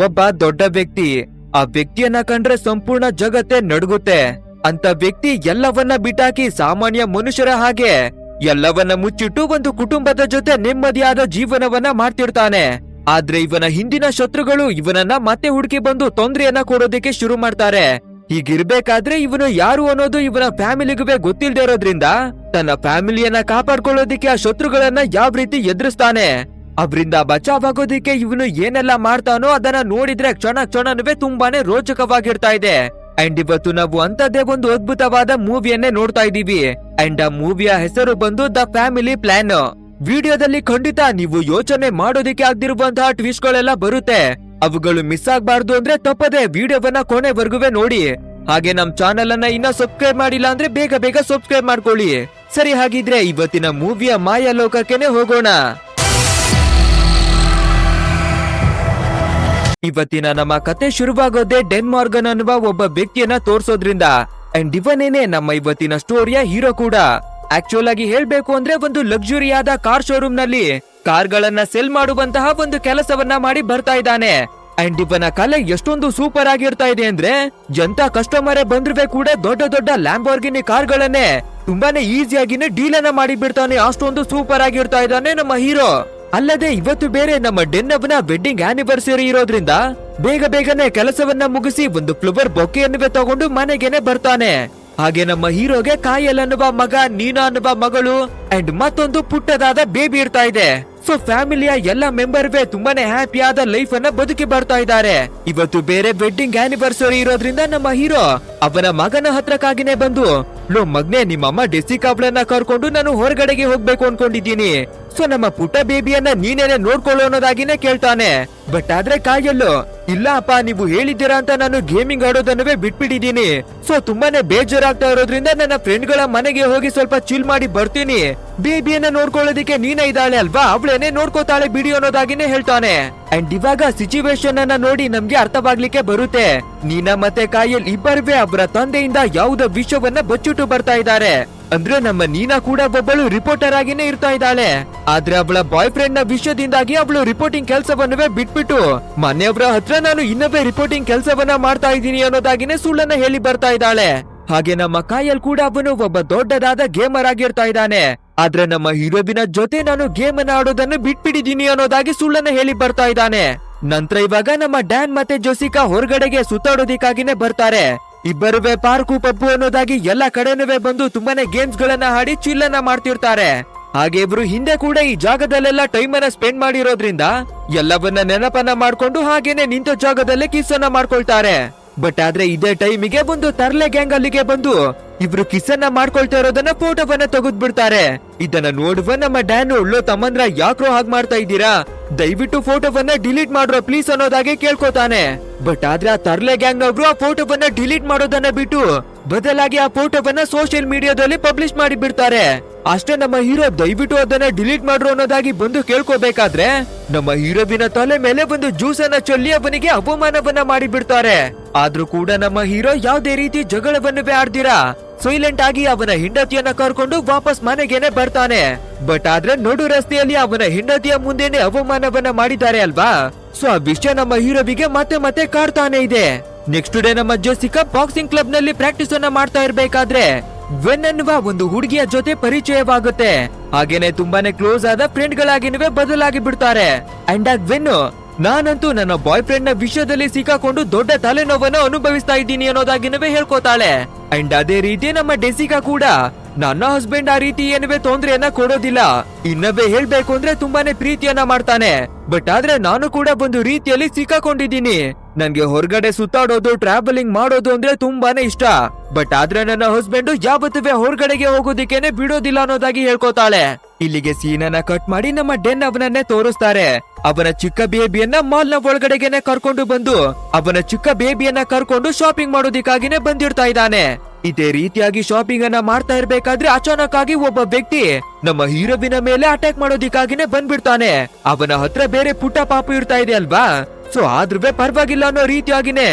ಒಬ್ಬ ದೊಡ್ಡ ವ್ಯಕ್ತಿ. ಆ ವ್ಯಕ್ತಿಯನ್ನ ಕಂಡ್ರೆ ಸಂಪೂರ್ಣ ಜಗತ್ತೇ ನಡುಗುತ್ತೆ. ಅಂತ ವ್ಯಕ್ತಿ ಎಲ್ಲವನ್ನ ಬಿಟ್ಟಾಕಿ ಸಾಮಾನ್ಯ ಮನುಷ್ಯರ ಹಾಗೆ ಎಲ್ಲವನ್ನ ಮುಚ್ಚಿಟ್ಟು ಒಂದು ಕುಟುಂಬದ ಜೊತೆ ನೆಮ್ಮದಿಯಾದ ಜೀವನವನ್ನ ಮಾಡ್ತಿರ್ತಾನೆ. ಆದ್ರೆ ಇವನ ಹಿಂದಿನ ಶತ್ರುಗಳು ಇವನನ್ನ ಮತ್ತೆ ಹುಡುಕಿ ಬಂದು ತೊಂದರೆಯನ್ನ ಕೊಡೋದಕ್ಕೆ ಶುರು ಮಾಡ್ತಾರೆ. ಹೀಗಿರ್ಬೇಕಾದ್ರೆ ಇವನು ಯಾರು ಅನ್ನೋದು ಇವನ ಫ್ಯಾಮಿಲಿಗೂ ಗೊತ್ತಿಲ್ದೇ ಇರೋದ್ರಿಂದ ತನ್ನ ಫ್ಯಾಮಿಲಿಯನ್ನ ಕಾಪಾಡ್ಕೊಳ್ಳೋದಿಕ್ಕೆ ಆ ಶತ್ರುಗಳನ್ನ ಯಾವ ರೀತಿ ಎದುರಿಸ್ತಾನೆ. ಅವರಿಂದ ಬಚಾವಾಗೋದಿಕ್ಕೆ ಇವನು ಏನೆಲ್ಲ ಮಾಡ್ತಾನೋ ಅದನ್ನ ನೋಡಿದ್ರೆ ಕ್ಷಣವೇ ತುಂಬಾನೇ ರೋಚಕವಾಗಿರ್ತಾ ಇದೆ. ಅಂಡ್ ಇವತ್ತು ನಾವು ಅಂತದೇ ಒಂದು ಅದ್ಭುತವಾದ ಮೂವಿಯನ್ನೇ ನೋಡ್ತಾ ಇದೀವಿ. ಅಂಡ್ ಆ ಮೂವಿಯ ಹೆಸರು ಬಂದು ದ ಫ್ಯಾಮಿಲಿ ಪ್ಲಾನ್. ವಿಡಿಯೋದಲ್ಲಿ ಖಂಡಿತ ನೀವು ಯೋಚನೆ ಮಾಡೋದಿಕ್ಕೆ ಆಗದಿರುವಂತಹ ಟ್ವಿಸ್ಟ್ ಗಳೆಲ್ಲ ಬರುತ್ತೆ. ಅವುಗಳು ಮಿಸ್ ಆಗ್ಬಾರ್ದು ಅಂದ್ರೆ ತಪ್ಪದೆ ವಿಡಿಯೋವನ್ನ ಕೊನೆವರೆಗೂ ನೋಡಿ. ಹಾಗೆ ನಮ್ ಚಾನೆಲ್ ಅನ್ನ ಇನ್ನ ಸಬ್ಸ್ಕ್ರೈಬ್ ಮಾಡಿಲ್ಲ ಅಂದ್ರೆ ಬೇಗ ಸಬ್ಸ್ಕ್ರೈಬ್ ಮಾಡ್ಕೊಳ್ಳಿ. ಸರಿ, ಹಾಗಿದ್ರೆ ಇವತ್ತಿನ ಮೂವಿಯ ಮಾಯಾ ಲೋಕಕ್ಕೆನೆ ಹೋಗೋಣ. ಇವತ್ತಿನ ನಮ್ಮ ಕತೆ ಶುರುವಾಗೋದೇ ಡೆನ್ ಮಾರ್ಗನ್ ಅನ್ನುವ ಒಬ್ಬ ವ್ಯಕ್ತಿಯನ್ನ ತೋರ್ಸೋದ್ರಿಂದ. ಅಂಡ್ ಇವನೇನೆ ನಮ್ಮ ಇವತ್ತಿನ ಸ್ಟೋರಿಯ ಹೀರೋ ಕೂಡ. ಆಕ್ಚುಲ್ ಆಗಿ ಹೇಳ್ಬೇಕು ಅಂದ್ರೆ ಒಂದು ಲಕ್ಸುರಿಯಾದ ಕಾರ್ ಶೋರೂಮ್ ನಲ್ಲಿ ಕಾರ್ಗಳನ್ನ ಸೆಲ್ ಮಾಡುವಂತಹ ಒಂದು ಕೆಲಸವನ್ನ ಮಾಡಿ ಬರ್ತಾ ಇದ್ದಾನೆ. ಅಂಡ್ ಇವನ ಕಲೆ ಎಷ್ಟೊಂದು ಸೂಪರ್ ಆಗಿರ್ತಾ ಇದೆ ಅಂದ್ರೆ ಎಂತ ಕಸ್ಟಮರೇ ಬಂದ್ರೆ ಕೂಡ ದೊಡ್ಡ ಲ್ಯಾಂಬೋರ್ಗಿನಿ ಕಾರ್ಗಳನ್ನೇ ತುಂಬಾನೇ ಈಸಿಯಾಗಿನೇ ಡೀಲ್ ಅನ್ನ ಮಾಡಿ ಬಿಡ್ತಾನೆ. ಅಷ್ಟೊಂದು ಸೂಪರ್ ಆಗಿರ್ತಾ ಇದ್ದಾನೆ ನಮ್ಮ ಹೀರೋ. ಅಲ್ಲದೆ ಇವತ್ತು ಬೇರೆ ನಮ್ಮ ಡೆನ್ ಅವನ ವೆಡ್ಡಿಂಗ್ ಆನಿವರ್ಸರಿ ಇರೋದ್ರಿಂದ ಬೇಗನೆ ಕೆಲಸವನ್ನ ಮುಗಿಸಿ ಒಂದು ಫ್ಲವರ್ ಬೊಕೆಯನ್ನುವೆ ತಗೊಂಡು ಮನೆಗೆನೆ ಬರ್ತಾನೆ. ಹಾಗೆ ನಮ್ಮ ಹೀರೋಗೆ ಕಾಯಲ್ ಅನ್ನುವ ಮಗ, ನೀನಾ ಅನ್ನುವ ಮಗಳು ಅಂಡ್ ಮತ್ತೊಂದು ಪುಟ್ಟದಾದ ಬೇಬಿ ಇರ್ತಾ ಇದೆ. ಸೊ ಫ್ಯಾಮಿಲಿಯ ಎಲ್ಲ ಮೆಂಬರ್ವೇ ತುಂಬಾನೇ ಹ್ಯಾಪಿಯಾದ ಲೈಫ್ ಅನ್ನ ಬದುಕಿ ಬರ್ತಾ ಇದ್ದಾರೆ. ಇವತ್ತು ಬೇರೆ ವೆಡ್ಡಿಂಗ್ ಆನಿವರ್ಸರಿ ಇರೋದ್ರಿಂದ ನಮ್ಮ ಹೀರೋ ಅವನ ಮಗನ ಹತ್ರಕ್ಕಾಗಿನೇ ಬಂದು, ಲೋ ಮಗ್ನೆ, ನಿಮ್ಮಮ್ಮ ಡೆಸಿಕಾ ಅವಳನ್ನ ಕರ್ಕೊಂಡು ನಾನು ಹೊರಗಡೆಗೆ ಹೋಗ್ಬೇಕು ಅನ್ಕೊಂಡಿದ್ದೀನಿ. ಸೊ ನಮ್ಮ ಪುಟ್ಟ ಬೇಬಿಯನ್ನ ನೀನೇನೆ ನೋಡ್ಕೊಳ್ಳೋ ಅನ್ನೋದಾಗಿನೇ ಕೇಳ್ತಾನೆ. ಬಟ್ ಆದ್ರೆ ಕಾಯಲ್ಲು, ಇಲ್ಲ ಅಪ್ಪ, ನೀವು ಹೇಳಿದ್ದೀರಾ ಅಂತ ನಾನು ಗೇಮಿಂಗ್ ಆಡೋದನ್ನವೇ ಬಿಟ್ಬಿಟ್ಟಿದ್ದೀನಿ. ಸೊ ತುಂಬಾನೇ ಬೇಜಾರಾಗ್ತಾ ಇರೋದ್ರಿಂದ ನನ್ನ ಫ್ರೆಂಡ್ ಗಳ ಮನೆಗೆ ಹೋಗಿ ಸ್ವಲ್ಪ ಚಿಲ್ ಮಾಡಿ ಬರ್ತೀನಿ. ಬೇಬಿಯನ್ನ ನೋಡ್ಕೊಳ್ಳೋದಿಕ್ಕೆ ನೀನೇ ಇದ್ದಾಳೆ ಅಲ್ವಾ, ಅವಳೇನೆ ನೋಡ್ಕೋತಾಳೆ ಬಿಡಿ ಅನ್ನೋದಾಗಿನೇ ಹೇಳ್ತಾನೆ. ಅಂಡ್ ಇವಾಗ ಸಿಚುವೇಶನ್ ಅನ್ನ ನೋಡಿ ನಮ್ಗೆ ಅರ್ಥವಾಗ್ಲಿಕ್ಕೆ ಬರುತ್ತೆ. ನೀನಾ ಮತ್ತೆ ಕಾಯಲ್ ಇಬ್ಬರುವೆ ಅವರ ತಂದೆಯಿಂದ ಯಾವುದೋ ವಿಷಯವನ್ನ ಬಚ್ಚಿಟ್ಟು ಬರ್ತಾ ಇದ್ದಾರೆ. ಅಂದ್ರೆ ನಮ್ಮ ನೀನಾ ಕೂಡ ಒಬ್ಬಳು ರಿಪೋರ್ಟರ್ ಆಗಿನೇ ಇರ್ತಾ ಇದ್ದಾಳೆ. ಆದ್ರೆ ಅವಳ ಬಾಯ್ ಫ್ರೆಂಡ್ ನ ವಿಷಯದಿಂದಾಗಿ ಅವಳು ರಿಪೋರ್ಟಿಂಗ್ ಕೆಲಸವನ್ನವೇ ಬಿಟ್ಬಿಟ್ಟು ಮನೆಯವರ ಹತ್ರ ನಾನು ಇನ್ನೊಬ್ಬ ರಿಪೋರ್ಟಿಂಗ್ ಕೆಲಸವನ್ನ ಮಾಡ್ತಾ ಇದ್ದೀನಿ ಅನ್ನೋದಾಗಿನೇ ಸುಳ್ಳನ್ನ ಹೇಳಿ ಬರ್ತಾ ಇದ್ದಾಳೆ. ಹಾಗೆ ನಮ್ಮ ಕಾಯಲ್ ಕೂಡ ಅವನು ಒಬ್ಬ ದೊಡ್ಡದಾದ ಗೇಮರ್ ಆಗಿರ್ತಾ ಇದ್ದಾನೆ. ಆದ್ರೆ ನಮ್ಮ ಹೀರೋವಿನ ಜೊತೆ ನಾನು ಗೇಮ್ ಅನ್ನ ಆಡೋದನ್ನು ಬಿಟ್ಬಿಟ್ಟಿದ್ದೀನಿ ಅನ್ನೋದಾಗಿ ಸುಳ್ಳನ್ನ ಹೇಳಿ ಬರ್ತಾ ಇದ್ದಾನೆ. ನಂತರ ಇವಾಗ ನಮ್ಮ ಡ್ಯಾನ್ ಮತ್ತೆ ಜೋಸಿಕಾ ಹೊರಗಡೆಗೆ ಸುತ್ತಾಡೋದಿಕ್ಕಾಗಿನೇ ಬರ್ತಾರೆ. ಇಬ್ಬರುವೆ ಪಾರ್ಕು ಪಬ್ಬು ಅನ್ನೋದಾಗಿ ಎಲ್ಲಾ ಕಡೆನೂ ಬಂದು ತುಂಬಾನೇ ಗೇಮ್ಸ್ ಗಳನ್ನ ಆಡಿ ಚಿಲ್ಲನ್ನ ಮಾಡ್ತಿರ್ತಾರೆ. ಹಾಗೆ ಇಬ್ರು ಹಿಂದೆ ಕೂಡ ಈ ಜಾಗದಲ್ಲೆಲ್ಲ ಟೈಮ್ ಅನ್ನ ಸ್ಪೆಂಡ್ ಮಾಡಿರೋದ್ರಿಂದ ಎಲ್ಲವನ್ನ ನೆನಪನ್ನ ಮಾಡ್ಕೊಂಡು ಹಾಗೇನೆ ನಿಂತ ಜಾಗದಲ್ಲೇ ಕಿಸ್ ಅನ್ನ ಮಾಡ್ಕೊಳ್ತಾರೆ. ಬಟ್ ಆದ್ರೆ ಇದೇ ಟೈಮಿಗೆ ಒಂದು ತರ್ಲೆ ಗ್ಯಾಂಗ್ ಅಲ್ಲಿಗೆ ಬಂದು ಇಬ್ರು ಕಿಸ್ ಅನ್ನ ಮಾಡ್ಕೊಳ್ತಾ ಇರೋದನ್ನ ಫೋಟೋವನ್ನ ತೆಗೆದ್ ಬಿಡ್ತಾರೆ. ಇದನ್ನ ನೋಡುವ ನಮ್ಮ ಡ್ಯಾನ್, ಒಳ್ಳೋ ತಮ್ಮಂದ್ರ ಯಾಕ್ರೋ ಹಾಗೆ ಮಾಡ್ತಾ ಇದ್ದೀರಾ, ದಯವಿಟ್ಟು ಫೋಟೋವನ್ನ ಡಿಲೀಟ್ ಮಾಡ್ರೋ ಪ್ಲೀಸ್ ಅನ್ನೋದಾಗೆ ಕೇಳ್ಕೊತಾನೆ. ಬಟ್ ಆದ್ರೆ ಆ ತರ್ಲೆ ಗ್ಯಾಂಗ್ ನವರು ಆ ಫೋಟೋವನ್ನ ಡಿಲೀಟ್ ಮಾಡೋದನ್ನ ಬಿಟ್ಟು ಬದಲಾಗಿ ಆ ಫೋಟೋವನ್ನ ಸೋಷಿಯಲ್ ಮೀಡಿಯಾದಲ್ಲಿ ಪಬ್ಲಿಷ್ ಮಾಡಿ ಬಿಡ್ತಾರೆ. ಅಷ್ಟೇ ನಮ್ಮ ಹೀರೋ ದಯವಿಟ್ಟು ಅದನ್ನ ಡಿಲೀಟ್ ಮಾಡ್ರು ಅನ್ನೋದಾಗಿ ಬಂದು ಕೇಳ್ಕೋಬೇಕಾದ್ರೆ ನಮ್ಮ ಹೀರೋವಿನ ತಲೆ ಮೇಲೆ ಒಂದು ಜ್ಯೂಸ್ ಅನ್ನ ಚೆಲ್ಲಿ ಅವನಿಗೆ ಅವಮಾನವನ್ನ ಮಾಡಿ ಬಿಡ್ತಾರೆ. ಆದ್ರೂ ಕೂಡ ನಮ್ಮ ಹೀರೋ ಯಾವುದೇ ರೀತಿ ಜಗಳವನ್ನುವೇ ಆಡ್ದಿರಾ ಸೈಲೆಂಟ್ ಆಗಿ ಅವನ ಹೆಂಡತಿಯನ್ನ ಕರ್ಕೊಂಡು ವಾಪಸ್ ಮನೆಗೇನೆ ಬರ್ತಾನೆ. ಬಟ್ ಆದ್ರೆ ನಡು ರಸ್ತೆಯಲ್ಲಿ ಅವನ ಹೆಂಡತಿಯ ಮುಂದೆನೆ ಅವಮಾನವನ್ನ ಮಾಡಿದ್ದಾರೆ ಅಲ್ವಾ. ಸೊ ಆ ವಿಷಯ ನಮ್ಮ ಹೀರೋವಿಗೆ ಮತ್ತೆ ಕಾಡ್ತಾನೆ ಇದೆ. ನೆಕ್ಸ್ಟ್ ಡೇ ನಮ್ಮ ಜೆಸಿಕಾ ಬಾಕ್ಸಿಂಗ್ ಕ್ಲಬ್ ನಲ್ಲಿ ಪ್ರಾಕ್ಟೀಸ್ ಅನ್ನ ಮಾಡ್ತಾ ಇರ್ಬೇಕಾದ್ರೆ ವೆನ್ ಅನ್ನುವ ಒಂದು ಹುಡುಗಿಯ ಜೊತೆ ಪರಿಚಯವಾಗುತ್ತೆ. ಹಾಗೇನೆ ತುಂಬಾನೇ ಕ್ಲೋಸ್ ಆದ ಫ್ರೆಂಡ್ ಗಳಾಗಿನವೇ ಬದಲಾಗಿ ಬಿಡ್ತಾರೆ. ಅಂಡ್ ಆಗ ವೆನ್, ನಾನಂತೂ ನನ್ನ ಬಾಯ್ ಫ್ರೆಂಡ್ ನ ವಿಷಯದಲ್ಲಿ ಸಿಕ್ಕಾಕೊಂಡು ದೊಡ್ಡ ತಲೆನೋವನ್ನು ಅನುಭವಿಸ್ತಾ ಇದ್ದೀನಿ ಅನ್ನೋದಾಗಿನವೇ ಹೇಳ್ಕೋತಾಳೆ. ಅಂಡ್ ಅದೇ ರೀತಿ ನಮ್ಮ ಡೆಸಿಕಾ ಕೂಡ ನನ್ನ ಹಸ್ಬೆಂಡ್ ಆ ರೀತಿ ಏನುವೆ ತೊಂದ್ರೆಯನ್ನ ಕೊಡೋದಿಲ್ಲ, ಇನ್ನವೇ ಹೇಳ್ಬೇಕು ಅಂದ್ರೆ ತುಂಬಾನೇ ಪ್ರೀತಿಯನ್ನ ಮಾಡ್ತಾನೆ. ಬಟ್ ಆದ್ರೆ ನಾನು ಕೂಡ ಒಂದು ರೀತಿಯಲ್ಲಿ ಸಿಕ್ಕಾಕೊಂಡಿದ್ದೀನಿ. ನನ್ಗೆ ಹೊರಗಡೆ ಸುತ್ತಾಡೋದು, ಟ್ರಾವೆಲಿಂಗ್ ಮಾಡೋದು ಅಂದ್ರೆ ತುಂಬಾನೇ ಇಷ್ಟ. ಬಟ್ ಆದ್ರೆ ನನ್ನ ಹಸ್ಬೆಂಡ್ ಯಾವತ್ತುವೆ ಹೊರಗಡೆಗೆ ಹೋಗೋದಿಕ್ಕೇನೆ ಬಿಡೋದಿಲ್ಲ ಅನ್ನೋದಾಗಿ ಹೇಳ್ಕೋತಾಳೆ. ಇಲ್ಲಿಗೆ ಸೀನನ್ನ ಕಟ್ ಮಾಡಿ ನಮ್ಮ ಡೆನ್ ಅವನನ್ನೇ ತೋರಿಸ್ತಾರೆ. ಅವನ ಚಿಕ್ಕ ಬೇಬಿಯನ್ನ ಮಾಲ್ ನ ಒಳಗಡೆಗೆನೆ ಕರ್ಕೊಂಡು ಬಂದು ಅವನ ಚಿಕ್ಕ ಬೇಬಿಯನ್ನ ಕರ್ಕೊಂಡು ಶಾಪಿಂಗ್ ಮಾಡೋದಿಕ್ಕಾಗಿನೇ ಬಂದಿರ್ತಾ ಇದ್ದಾನೆ. ಇದೇ ರೀತಿಯಾಗಿ ಶಾಪಿಂಗ್ ಅನ್ನ ಮಾಡ್ತಾ ಇರ್ಬೇಕಾದ್ರೆ ಅಚಾನಕ್ ಆಗಿ ಒಬ್ಬ ವ್ಯಕ್ತಿ ನಮ್ಮ ಹೀರೋವಿನ ಮೇಲೆ ಅಟ್ಯಾಕ್ ಮಾಡೋದಿಕ್ಕಾಗಿನೇ ಬಂದ್ಬಿಡ್ತಾನೆ. ಅವನ ಹತ್ರ ಬೇರೆ ಪುಟ್ಟ ಪಾಪು ಇರ್ತಾ ಇದೆ ಅಲ್ವಾ. ಸೊ ಆದ್ರೂ ಪರವಾಗಿಲ್ಲ ಅನ್ನೋ ರೀತಿಯಾಗಿನೇ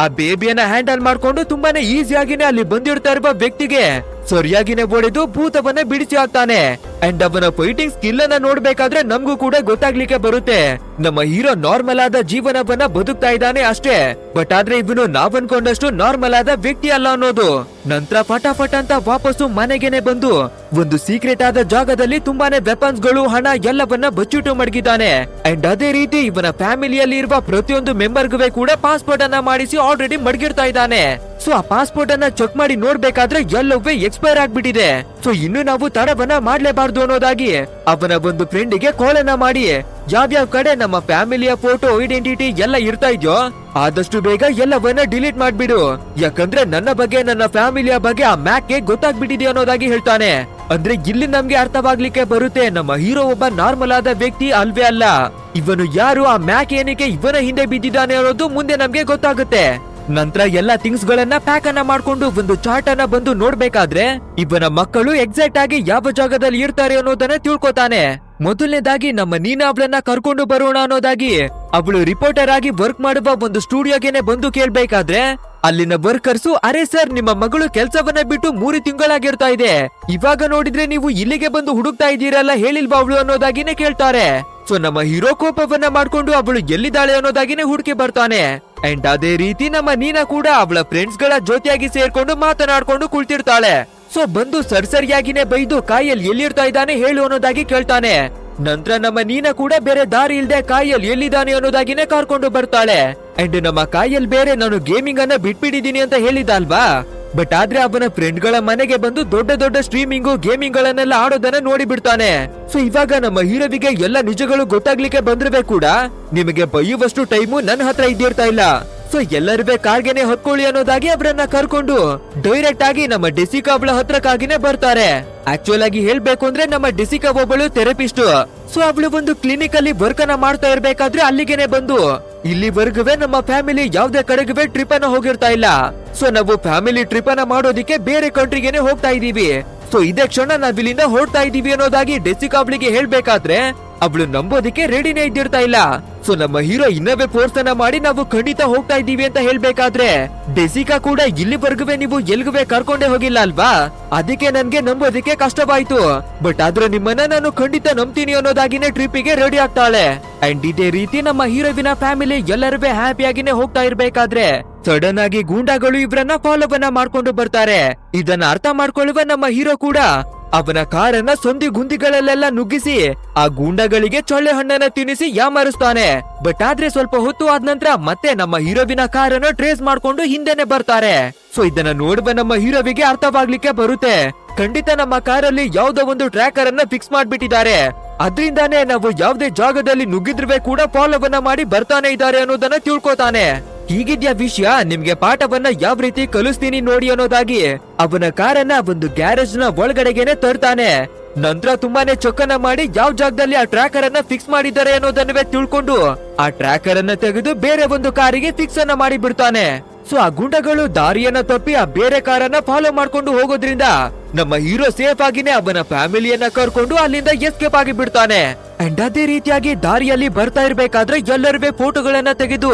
ಆ ಬೇಬಿಯನ್ನ ಹ್ಯಾಂಡಲ್ ಮಾಡ್ಕೊಂಡು ತುಂಬಾನೇ ಈಸಿಯಾಗಿನೇ ಅಲ್ಲಿ ಬಂದಿರ್ತಾ ಇರುವ ವ್ಯಕ್ತಿಗೆ ಸರಿಯಾಗಿನೇ ಹೊಡೆದು ಭೂತವನ್ನ ಬಿಡಿಸಿ ಹಾಕ್ತಾನೆ. ಅಂಡ್ ಅವನ ಫೈಟಿಂಗ್ ಸ್ಕಿಲ್ ಅನ್ನ ನೋಡ್ಬೇಕಾದ್ರೆ ನಮ್ಗೂ ಕೂಡ ಗೊತ್ತಾಗ್ಲಿಕ್ಕೆ ಬರುತ್ತೆ ನಮ್ಮ ಹೀರೋ ನಾರ್ಮಲ್ ಆದ ಜೀವನವನ್ನ ಬದುಕ್ತಾ ಇದ್ದಾನೆ ಅಷ್ಟೇ. ಬಟ್ ಆದ್ರೆ ಇವನು ನಾವ್ ಅನ್ಕೊಂಡಷ್ಟು ನಾರ್ಮಲ್ ಆದ ವ್ಯಕ್ತಿ ಅಲ್ಲ ಅನ್ನೋದು. ನಂತರ ಫಟಾಫಟ್ ಅಂತ ವಾಪಸ್ಸು ಮನೆಗೆನೆ ಬಂದು ಒಂದು ಸೀಕ್ರೆಟ್ ಆದ ಜಾಗದಲ್ಲಿ ತುಂಬಾನೇ ವೆಪನ್ಸ್ ಗಳು, ಹಣ ಎಲ್ಲವನ್ನ ಬಚ್ಚಿಟ್ಟು ಮಡಗಿದ್ದಾನೆ. ಅಂಡ್ ಅದೇ ರೀತಿ ಇವನ ಫ್ಯಾಮಿಲಿಯಲ್ಲಿ ಇರುವ ಪ್ರತಿಯೊಂದು ಮೆಂಬರ್ಗೂ ಕೂಡ ಪಾಸ್ಪೋರ್ಟ್ ಅನ್ನ ಮಾಡಿಸಿ ಆಲ್ರೆಡಿ ಮಡಗಿರ್ತಾ ಇದ್ದಾನೆ. ಸೊ ಆ ಪಾಸ್ಪೋರ್ಟ್ ಅನ್ನ ಚೆಕ್ ಮಾಡಿ ನೋಡ್ಬೇಕಾದ್ರೆ ಎಲ್ಲವೇ ಎಕ್ಸ್ಪೈರ್ ಆಗ್ಬಿಟ್ಟಿದೆ. ಸೊ ಇನ್ನು ನಾವು ತಡವನ್ನ ಮಾಡ್ಲೇಬಾರ್ದು ಅನ್ನೋದಾಗಿ ಅವನ ಒಂದು ಫ್ರೆಂಡಿಗೆ ಕಾಲ್ ಅನ್ನ ಮಾಡಿ ಯಾವ್ಯಾವ ಕಡೆ ನಮ್ಮ ಫ್ಯಾಮಿಲಿಯ ಫೋಟೋ, ಐಡೆಂಟಿಟಿ ಎಲ್ಲ ಇರ್ತಾ ಇದೆಯೋ ಆದಷ್ಟು ಬೇಗ ಎಲ್ಲವನ್ನ ಡಿಲೀಟ್ ಮಾಡ್ಬಿಡು. ಯಾಕಂದ್ರೆ ನನ್ನ ಬಗ್ಗೆ, ನನ್ನ ಫ್ಯಾಮಿಲಿಯ ಬಗ್ಗೆ ಆ ಮ್ಯಾಕ್ಗೆ ಗೊತ್ತಾಗ್ಬಿಟ್ಟಿದೆ ಅನ್ನೋದಾಗಿ ಹೇಳ್ತಾನೆ. ಅಂದ್ರೆ ಇಲ್ಲಿ ನಮ್ಗೆ ಅರ್ಥವಾಗ್ಲಿಕ್ಕೆ ಬರುತ್ತೆ ನಮ್ಮ ಹೀರೋ ಒಬ್ಬ ನಾರ್ಮಲ್ ಆದ ವ್ಯಕ್ತಿ ಅಲ್ವೇ ಅಲ್ಲ. ಇವನು ಯಾರು, ಆ ಮ್ಯಾಕ್ ಏನಕ್ಕೆ ಇವನ ಹಿಂದೆ ಬಿದ್ದಿದ್ದಾನೆ ಅನ್ನೋದು ಮುಂದೆ ನಮ್ಗೆ ಗೊತ್ತಾಗುತ್ತೆ. ನಂತರ ಎಲ್ಲಾ ಥಿಂಗ್ಸ್ ಗಳನ್ನ ಪ್ಯಾಕ್ ಅನ್ನ ಮಾಡ್ಕೊಂಡು ಒಂದು ಚಾರ್ಟ್ ಅನ್ನ ಬಂದು ನೋಡ್ಬೇಕಾದ್ರೆ ಇವನ ಮಕ್ಕಳು ಎಕ್ಸಾಕ್ಟ್ ಆಗಿ ಯಾವ ಜಾಗದಲ್ಲಿ ಇರ್ತಾರೆ ಅನ್ನೋದನ್ನ ತಿಳ್ಕೊತಾನೆ. ಮೊದಲನೇದಾಗಿ ನಮ್ಮ ನೀನಾ ಅವಳನ್ನ ಕರ್ಕೊಂಡು ಬರೋಣ ಅನ್ನೋದಾಗಿ ಅವಳು ರಿಪೋರ್ಟರ್ ಆಗಿ ವರ್ಕ್ ಮಾಡುವ ಒಂದು ಸ್ಟುಡಿಯೋಗೆನೆ ಬಂದು ಕೇಳ್ಬೇಕಾದ್ರೆ ಅಲ್ಲಿನ ವರ್ಕರ್ಸು, ಅರೆ ಸರ್, ನಿಮ್ಮ ಮಗಳು ಕೆಲ್ಸವನ್ನ ಬಿಟ್ಟು 3 ತಿಂಗಳಾಗಿರ್ತಾ ಇದೆ, ಇವಾಗ ನೋಡಿದ್ರೆ ನೀವು ಇಲ್ಲಿಗೆ ಬಂದು ಹುಡುಕ್ತಾ ಇದ್ದೀರಲ್ಲ, ಹೇಳಿಲ್ವಾ ಅವಳು ಅನ್ನೋದಾಗಿನೇ ಕೇಳ್ತಾರೆ. ಸೊ ನಮ್ಮ ಹೀರೋ ಕೋಪವನ್ನ ಮಾಡ್ಕೊಂಡು ಅವಳು ಎಲ್ಲಿದ್ದಾಳೆ ಅನ್ನೋದಾಗಿನೇ ಹುಡುಕಿ ಬರ್ತಾನೆ. ಅಂಡ್ ಅದೇ ರೀತಿ ನಮ್ಮ ನೀನಾ ಕೂಡ ಅವಳ ಫ್ರೆಂಡ್ಸ್ ಗಳ ಜೊತೆಯಾಗಿ ಸೇರ್ಕೊಂಡು ಮಾತನಾಡ್ಕೊಂಡು ಕುಳಿತಿರ್ತಾಳೆ. ಸೊ ಬಂದು ಸರಿಯಾಗಿನೇ ಬೈದು ಕಾಯಲ್ಲಿ ಎಲ್ಲಿರ್ತಾ ಇದ್ದಾನೆ ಹೇಳು ಅನ್ನೋದಾಗಿ ಕೇಳ್ತಾನೆ. ನಂತರ ನಮ್ಮ ನೀನಾ ಕೂಡ ಬೇರೆ ದಾರಿ ಇಲ್ದೆ ಕಾಯಲ್ಲಿ ಎಲ್ಲಿದ್ದಾನೆ ಅನ್ನೋದಾಗಿನೇ ಕರ್ಕೊಂಡು ಬರ್ತಾಳೆ. ಅಂಡ್ ನಮ್ಮ ಕಾಯಲ್ಲಿ ಬೇರೆ ನಾನು ಗೇಮಿಂಗ್ ಅನ್ನ ಬಿಟ್ಬಿಟ್ಟಿದೀನಿ ಅಂತ ಹೇಳಿದಲ್ವಾ, ಬಟ್ ಆದ್ರೆ ಅವನ ಫ್ರೆಂಡ್ ಗಳ ಮನೆಗೆ ಬಂದು ದೊಡ್ಡ ದೊಡ್ಡ ಸ್ಟ್ರೀಮಿಂಗು, ಗೇಮಿಂಗ್ ಗಳನ್ನೆಲ್ಲ ಆಡೋದನ್ನ ನೋಡಿ ಬಿಡ್ತಾನೆ. ಸೊ ಇವಾಗ ನಮ್ಮ ಹೀರೋವಿಗೆ ಎಲ್ಲ ನಿಜಗಳು ಗೊತ್ತಾಗ್ಲಿಕ್ಕೆ ಬಂದ್ರೆ ಕೂಡ ನಿಮಗೆ ಬೈಯುವಷ್ಟು ಟೈಮು ನನ್ನ ಹತ್ರ ಇದ್ದಿರ್ತಾ ಇಲ್ಲ. ಸೊ ಎಲ್ಲರೂ ಕಾರ್ಗೆನೆ ಹೊತ್ಕೊಳ್ಳಿ ಅನ್ನೋದಾಗಿ ಅವರನ್ನ ಕರ್ಕೊಂಡು ಡೈರೆಕ್ಟ್ ಆಗಿ ನಮ್ಮ ಡೆಸಿಕಾ ಅವಳ ಹತ್ರಕ್ಕಾಗಿನೇ ಬರ್ತಾರೆ. ಆಕ್ಚುಲ್ ಆಗಿ ಹೇಳ್ಬೇಕು ಅಂದ್ರೆ ನಮ್ಮ ಡೆಸಿಕಾ ಒಬ್ಬಳು ಥೆರಪಿಸ್ಟ್. ಸೊ ಅವಳು ಒಂದು ಕ್ಲಿನಿಕ್ ಅಲ್ಲಿ ವರ್ಕ್ ಅನ್ನ ಮಾಡ್ತಾ ಇರ್ಬೇಕಾದ್ರೆ ಅಲ್ಲಿಗೆನೆ ಬಂದು ಇಲ್ಲಿವರೆಗುವೆ ನಮ್ಮ ಫ್ಯಾಮಿಲಿ ಯಾವ್ದೇ ಕಡೆಗುವೆ ಟ್ರಿಪ್ ಅನ್ನ ಹೋಗಿರ್ತಾ ಇಲ್ಲ. ಸೊ ನಾವು ಫ್ಯಾಮಿಲಿ ಟ್ರಿಪ್ ಅನ್ನ ಮಾಡೋದಿಕ್ಕೆ ಬೇರೆ ಕಂಟ್ರಿಗೆನೆ ಹೋಗ್ತಾ ಇದೀವಿ. ಸೊ ಇದೇ ಕ್ಷಣ ನಾವಿಲ್ಲಿಂದ ಹೊರಡ್ತಾ ಇದೀವಿ ಅನ್ನೋದಾಗಿ ಡೆಸಿಕಾ ಅವಳಿಗೆ ಹೇಳ್ಬೇಕಾದ್ರೆ ಅವಳು ನಂಬೋದಿಕ್ಕೆ ರೆಡಿನೇ ಇದ್ದಿರ್ತಾ ಇಲ್ಲ. ಸೊ ನಮ್ಮ ಹೀರೋ ಇನ್ನವೇ ಫೋರ್ಸ್ ಅನ್ನ ಮಾಡಿ ನಾವು ಖಂಡಿತ ಹೋಗ್ತಾ ಇದೀವಿ ಅಂತ ಹೇಳ್ಬೇಕಾದ್ರೆ ಡೆಸಿಕಾ ಕೂಡ ಇಲ್ಲಿವರೆಗುವೆ ನೀವು ಎಲ್ಗುವೆ ಕರ್ಕೊಂಡೇ ಹೋಗಿಲ್ಲ ಅಲ್ವಾ, ಅದಕ್ಕೆ ನನ್ಗೆ ನಂಬೋದಿಕ್ಕೆ ಕಷ್ಟವಾಯ್ತು, ಬಟ್ ಆದ್ರೆ ನಿಮ್ಮನ್ನ ನಾನು ಖಂಡಿತ ನಂಬ್ತೀನಿ ಅನ್ನೋದಾಗಿನೇ ಟ್ರಿಪ್ಪಿಗೆ ರೆಡಿ ಆಗ್ತಾಳೆ. ಅಂಡ್ ಇದೇ ರೀತಿ ನಮ್ಮ ಹೀರೋವಿನ ಫ್ಯಾಮಿಲಿ ಎಲ್ಲರೂ ಹ್ಯಾಪಿಯಾಗಿನೇ ಹೋಗ್ತಾ ಇರ್ಬೇಕಾದ್ರೆ ಸಡನ್ ಆಗಿ ಗೂಂಡಾಗಳು ಇವ್ರನ್ನ ಫಾಲೋವನ್ನ ಮಾಡ್ಕೊಂಡು ಬರ್ತಾರೆ. ಇದನ್ನ ಅರ್ಥ ಮಾಡ್ಕೊಳ್ಳುವ ನಮ್ಮ ಹೀರೋ ಕೂಡ ಅವನ ಕಾರನ್ನ ಸಂಧಿ ಗುಂದಿಗಳಲ್ಲೆಲ್ಲ ನುಗ್ಗಿಸಿ ಆ ಗೂಂಡಗಳಿಗೆ ಚೊಳ್ಳೆ ಹಣ್ಣನ್ನ ತಿನ್ನಿಸಿ ಯಾಮಾರಿಸ್ತಾನೆ. ಬಟ್ ಆದ್ರೆ ಸ್ವಲ್ಪ ಹೊತ್ತು ಆದ ನಂತರ ಮತ್ತೆ ನಮ್ಮ ಹೀರೋವಿನ ಕಾರನ್ನ ಟ್ರೇಸ್ ಮಾಡ್ಕೊಂಡು ಹಿಂದೆನೆ ಬರ್ತಾರೆ. ಸೊ ಇದನ್ನ ನೋಡುವ ನಮ್ಮ ಹೀರೋವಿಗೆ ಅರ್ಥವಾಗ್ಲಿಕ್ಕೆ ಬರುತ್ತೆ, ಖಂಡಿತ ನಮ್ಮ ಕಾರಲ್ಲಿ ಯಾವ್ದೋ ಒಂದು ಟ್ರ್ಯಾಕರ್ ಅನ್ನ ಫಿಕ್ಸ್ ಮಾಡ್ಬಿಟ್ಟಿದ್ದಾರೆ, ಅದ್ರಿಂದಾನೇ ನಾವು ಯಾವ್ದೇ ಜಾಗದಲ್ಲಿ ನುಗ್ಗಿದ್ರುವೆ ಕೂಡ ಫಾಲೋವನ್ನ ಮಾಡಿ ಬರ್ತಾನೆ ಇದ್ದಾರೆ ಅನ್ನೋದನ್ನ ತಿಳ್ಕೊತಾನೆ. ಹೀಗಿದ್ಯಾ ವಿಷಯ, ನಿಮ್ಗೆ ಪಾಠವನ್ನ ಯಾವ ರೀತಿ ಕಲಿಸ್ತೀನಿ ನೋಡಿ ಅನ್ನೋದಾಗಿ ಅವನ ಕಾರನ್ನ ಒಂದು ಗ್ಯಾರೇಜ್ ನ ಒಳಗಡೆಗೆನೆ ತರ್ತಾನೆ. ನಂತರ ತುಂಬಾನೇ ಚೊಕ್ಕನ ಮಾಡಿ ಯಾವ ಜಾಗದಲ್ಲಿ ಆ ಟ್ರ್ಯಾಕರ್ ಅನ್ನ ಫಿಕ್ಸ್ ಮಾಡಿದ್ದಾರೆ ಅನ್ನೋದನ್ನವೇ ತಿಳ್ಕೊಂಡು ಆ ಟ್ರ್ಯಾಕರ್ ಅನ್ನ ತೆಗೆದು ಬೇರೆ ಒಂದು ಕಾರಿಗೆ ಫಿಕ್ಸ್ ಅನ್ನ ಮಾಡಿ ಬಿಡ್ತಾನೆ. ಸೊ ಆ ಗುಂಡಗಳು ದಾರಿಯನ್ನ ತಪ್ಪಿ ಆ ಬೇರೆ ಕಾರನ್ನ ಫಾಲೋ ಮಾಡ್ಕೊಂಡು ಹೋಗೋದ್ರಿಂದ ನಮ್ಮ ಹೀರೋ ಸೇಫ್ ಆಗಿನೇ ಅವನ ಫ್ಯಾಮಿಲಿಯನ್ನ ಕರ್ಕೊಂಡು ಅಲ್ಲಿಂದ ಎಸ್ಕೇಪ್ ಆಗಿ ಬಿಡ್ತಾನೆ. ಅಂಡ್ ಅದೇ ರೀತಿಯಾಗಿ ದಾರಿಯಲ್ಲಿ ಬರ್ತಾ ಇರ್ಬೇಕಾದ್ರೆ ಎಲ್ಲರೂ ಫೋಟೋಗಳನ್ನ ತೆಗೆದು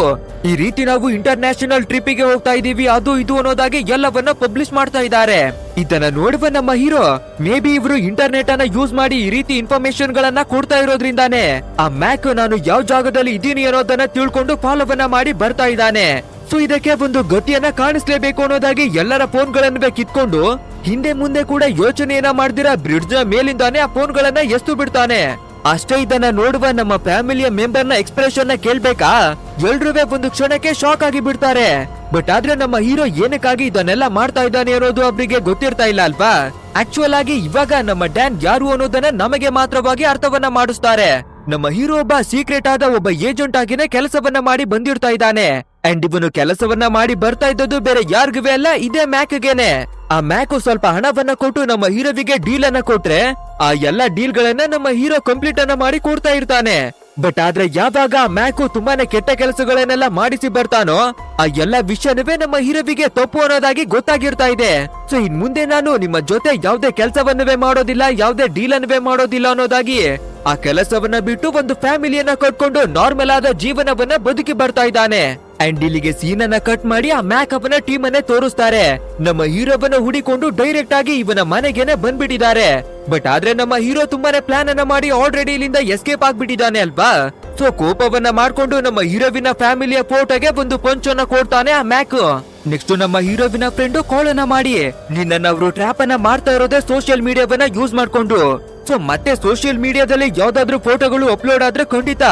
ಈ ರೀತಿ ನಾವು ಇಂಟರ್ನ್ಯಾಷನಲ್ ಟ್ರಿಪ್ಪಿಗೆ ಹೋಗ್ತಾ ಇದೀವಿ ಅದು ಇದು ಅನ್ನೋದಾಗಿ ಎಲ್ಲವನ್ನ ಪಬ್ಲಿಷ್ ಮಾಡ್ತಾ ಇದ್ದಾರೆ. ಇದನ್ನ ನೋಡುವ ನಮ್ಮ ಹೀರೋ ಮೇ ಬಿ ಇವರು ಇಂಟರ್ನೆಟ್ ಅನ್ನ ಯೂಸ್ ಮಾಡಿ ಈ ರೀತಿ ಇನ್ಫಾರ್ಮೇಶನ್ ಗಳನ್ನ ಕೊಡ್ತಾ ಇರೋದ್ರಿಂದಾನೆ ಆ ಮ್ಯಾಕ್ ನಾನು ಯಾವ ಜಾಗದಲ್ಲಿ ಇದೀನಿ ಅನ್ನೋದನ್ನ ತಿಳ್ಕೊಂಡು ಫಾಲೋವನ್ನ ಮಾಡಿ ಬರ್ತಾ ಇದ್ದಾನೆ. ಸೊ ಇದಕ್ಕೆ ಒಂದು ಗತಿಯನ್ನ ಕಾಣಿಸ್ಲೇಬೇಕು ಅನ್ನೋದಾಗಿ ಎಲ್ಲರ ಫೋನ್ ಗಳನ್ನ ಕಿತ್ಕೊಂಡು ಹಿಂದೆ ಮುಂದೆ ಕೂಡ ಯೋಚನೆಯನ್ನ ಮಾಡ್ದಿರ ಬ್ರಿಡ್ಜ್ ನ ಮೇಲಿಂದಾನೆ ಆ ಫೋನ್ ಗಳನ್ನ ಎಸ್ತು ಬಿಡ್ತಾನೆ. ಅಷ್ಟೇ ಇದನ್ನ ನೋಡುವ ನಮ್ಮ ಫ್ಯಾಮಿಲಿಯ ಮೆಂಬರ್ ನ ಎಕ್ಸ್ಪ್ರೆಷನ್ ನ ಕೇಳ್ಬೇಕಾ ಎಲ್ರೂ ಒಂದು ಕ್ಷಣಕ್ಕೆ ಶಾಕ್ ಆಗಿ ಬಿಡ್ತಾರೆ. ಬಟ್ ಆದ್ರೆ ನಮ್ಮ ಹೀರೋ ಏನಕ್ಕಾಗಿ ಇದನ್ನೆಲ್ಲ ಮಾಡ್ತಾ ಇದ್ದಾನೆ ಅನ್ನೋದು ಅವರಿಗೆ ಗೊತ್ತಿರ್ತಾ ಇಲ್ಲ ಅಲ್ವಾ. ಆಕ್ಚುಯಲ್ ಆಗಿ ಇವಾಗ ನಮ್ಮ ಡ್ಯಾನ್ ಯಾರು ಅನ್ನೋದನ್ನ ನಮಗೆ ಮಾತ್ರವಾಗಿ ಅರ್ಥವನ್ನ ಮಾಡಿಸ್ತಾರೆ. ನಮ್ಮ ಹೀರೋ ಒಬ್ಬ ಸೀಕ್ರೆಟ್ ಆದ ಒಬ್ಬ ಏಜೆಂಟ್ ಆಗಿನೇ ಕೆಲಸವನ್ನ ಮಾಡಿ ಬಂದಿರ್ತಾ ಇದ್ದಾನೆ. ಅಂಡ್ ಇವನು ಕೆಲಸವನ್ನ ಮಾಡಿ ಬರ್ತಾ ಇದ್ದದ್ದು ಬೇರೆ ಯಾರಿಗೂ ಅಲ್ಲ, ಇದೇ ಮ್ಯಾಕ್ಗೆನೆ. ಆ ಮ್ಯಾಕ್ ಸ್ವಲ್ಪ ಹಣವನ್ನ ಕೊಟ್ಟು ನಮ್ಮ ಹೀರೋವಿಗೆ ಡೀಲ್ ಅನ್ನ ಕೊಟ್ರೆ ಆ ಎಲ್ಲಾ ಡೀಲ್ ಗಳನ್ನ ನಮ್ಮ ಹೀರೋ ಕಂಪ್ಲೀಟ್ ಅನ್ನ ಮಾಡಿ ಕೊಡ್ತಾ ಇರ್ತಾನೆ. ಬಟ್ ಆದ್ರೆ ಯಾವಾಗ ಆ ಮ್ಯಾಕು ತುಂಬಾನೇ ಕೆಟ್ಟ ಕೆಲಸಗಳನ್ನೆಲ್ಲ ಮಾಡಿಸಿ ಬರ್ತಾನೋ ಆ ಎಲ್ಲಾ ವಿಷಯನವೇ ನಮ್ಮ ಹೀರೋವಿಗೆ ತಪ್ಪು ಅನ್ನೋದಾಗಿ ಗೊತ್ತಾಗಿರ್ತಾ ಇದೆ. ಸೊ ಇನ್ ಮುಂದೆ ನಾನು ನಿಮ್ಮ ಜೊತೆ ಯಾವ್ದೇ ಕೆಲಸವನ್ನವೇ ಮಾಡೋದಿಲ್ಲ, ಯಾವ್ದೇ ಡೀಲ್ ಅನ್ನವೇ ಮಾಡೋದಿಲ್ಲ ಅನ್ನೋದಾಗಿ ಆ ಕೆಲಸವನ್ನ ಬಿಟ್ಟು ಒಂದು ಫ್ಯಾಮಿಲಿಯನ್ನ ಕಟ್ಕೊಂಡು ನಾರ್ಮಲ್ ಆದ ಜೀವನವನ್ನ ಬದುಕಿ ಬರ್ತಾ ಇದ್ದಾನೆ. ಅಂಡ್ ಇಲ್ಲಿಗೆ ಸೀನ್ ಅನ್ನ ಕಟ್ ಮಾಡಿ ಆ ಮ್ಯಾಕಪ್ ನ ಟೀಮ್ ಅನ್ನೇ ತೋರಿಸ್ತಾರೆ. ನಮ್ಮ ಹೀರೋವನ್ನ ಹುಡಿಕೊಂಡು ಡೈರೆಕ್ಟ್ ಆಗಿ ಇವನ ಮನೆಗೆನೆ ಬಂದ್ಬಿಟ್ಟಿದ್ದಾರೆ. ಬಟ್ ಆದ್ರೆ ನಮ್ಮ ಹೀರೋ ತುಂಬಾನೇ ಪ್ಲಾನ್ ಅನ್ನ ಮಾಡಿ ಆಲ್ರೆಡಿ ಇಲ್ಲಿಂದ ಎಸ್ಕೇಪ್ ಆಗ್ಬಿಟ್ಟಿದ್ದಾನೆ ಅಲ್ವಾ. ಸೊ ಕೋಪವನ್ನ ಮಾಡ್ಕೊಂಡು ನಮ್ಮ ಹೀರೋವಿನ ಫ್ಯಾಮಿಲಿಯ ಫೋಟೋಗೆ ಒಂದು ಪಂಚನ್ನ ಕೊಡ್ತಾನೆ ಆ ಮ್ಯಾಕ್. ನೆಕ್ಸ್ಟ್ ನಮ್ಮ ಹೀರೋವಿನ ಫ್ರೆಂಡ್ ಕಾಲ್ ಅನ್ನ ಮಾಡಿ ನಿನ್ನ ಅವರು ಟ್ರ್ಯಾಪ್ ಅನ್ನ ಮಾಡ್ತಾ ಇರೋದೇ ಸೋಷಿಯಲ್ ಮೀಡಿಯಾವನ್ನ ಯೂಸ್ ಮಾಡ್ಕೊಂಡು. ಸೊ ಮತ್ತೆ ಸೋಷಿಯಲ್ ಮೀಡಿಯಾದಲ್ಲಿ ಯಾವ್ದಾದ್ರು ಫೋಟೋಗಳು ಅಪ್ಲೋಡ್ ಆದ್ರೆ ಖಂಡಿತ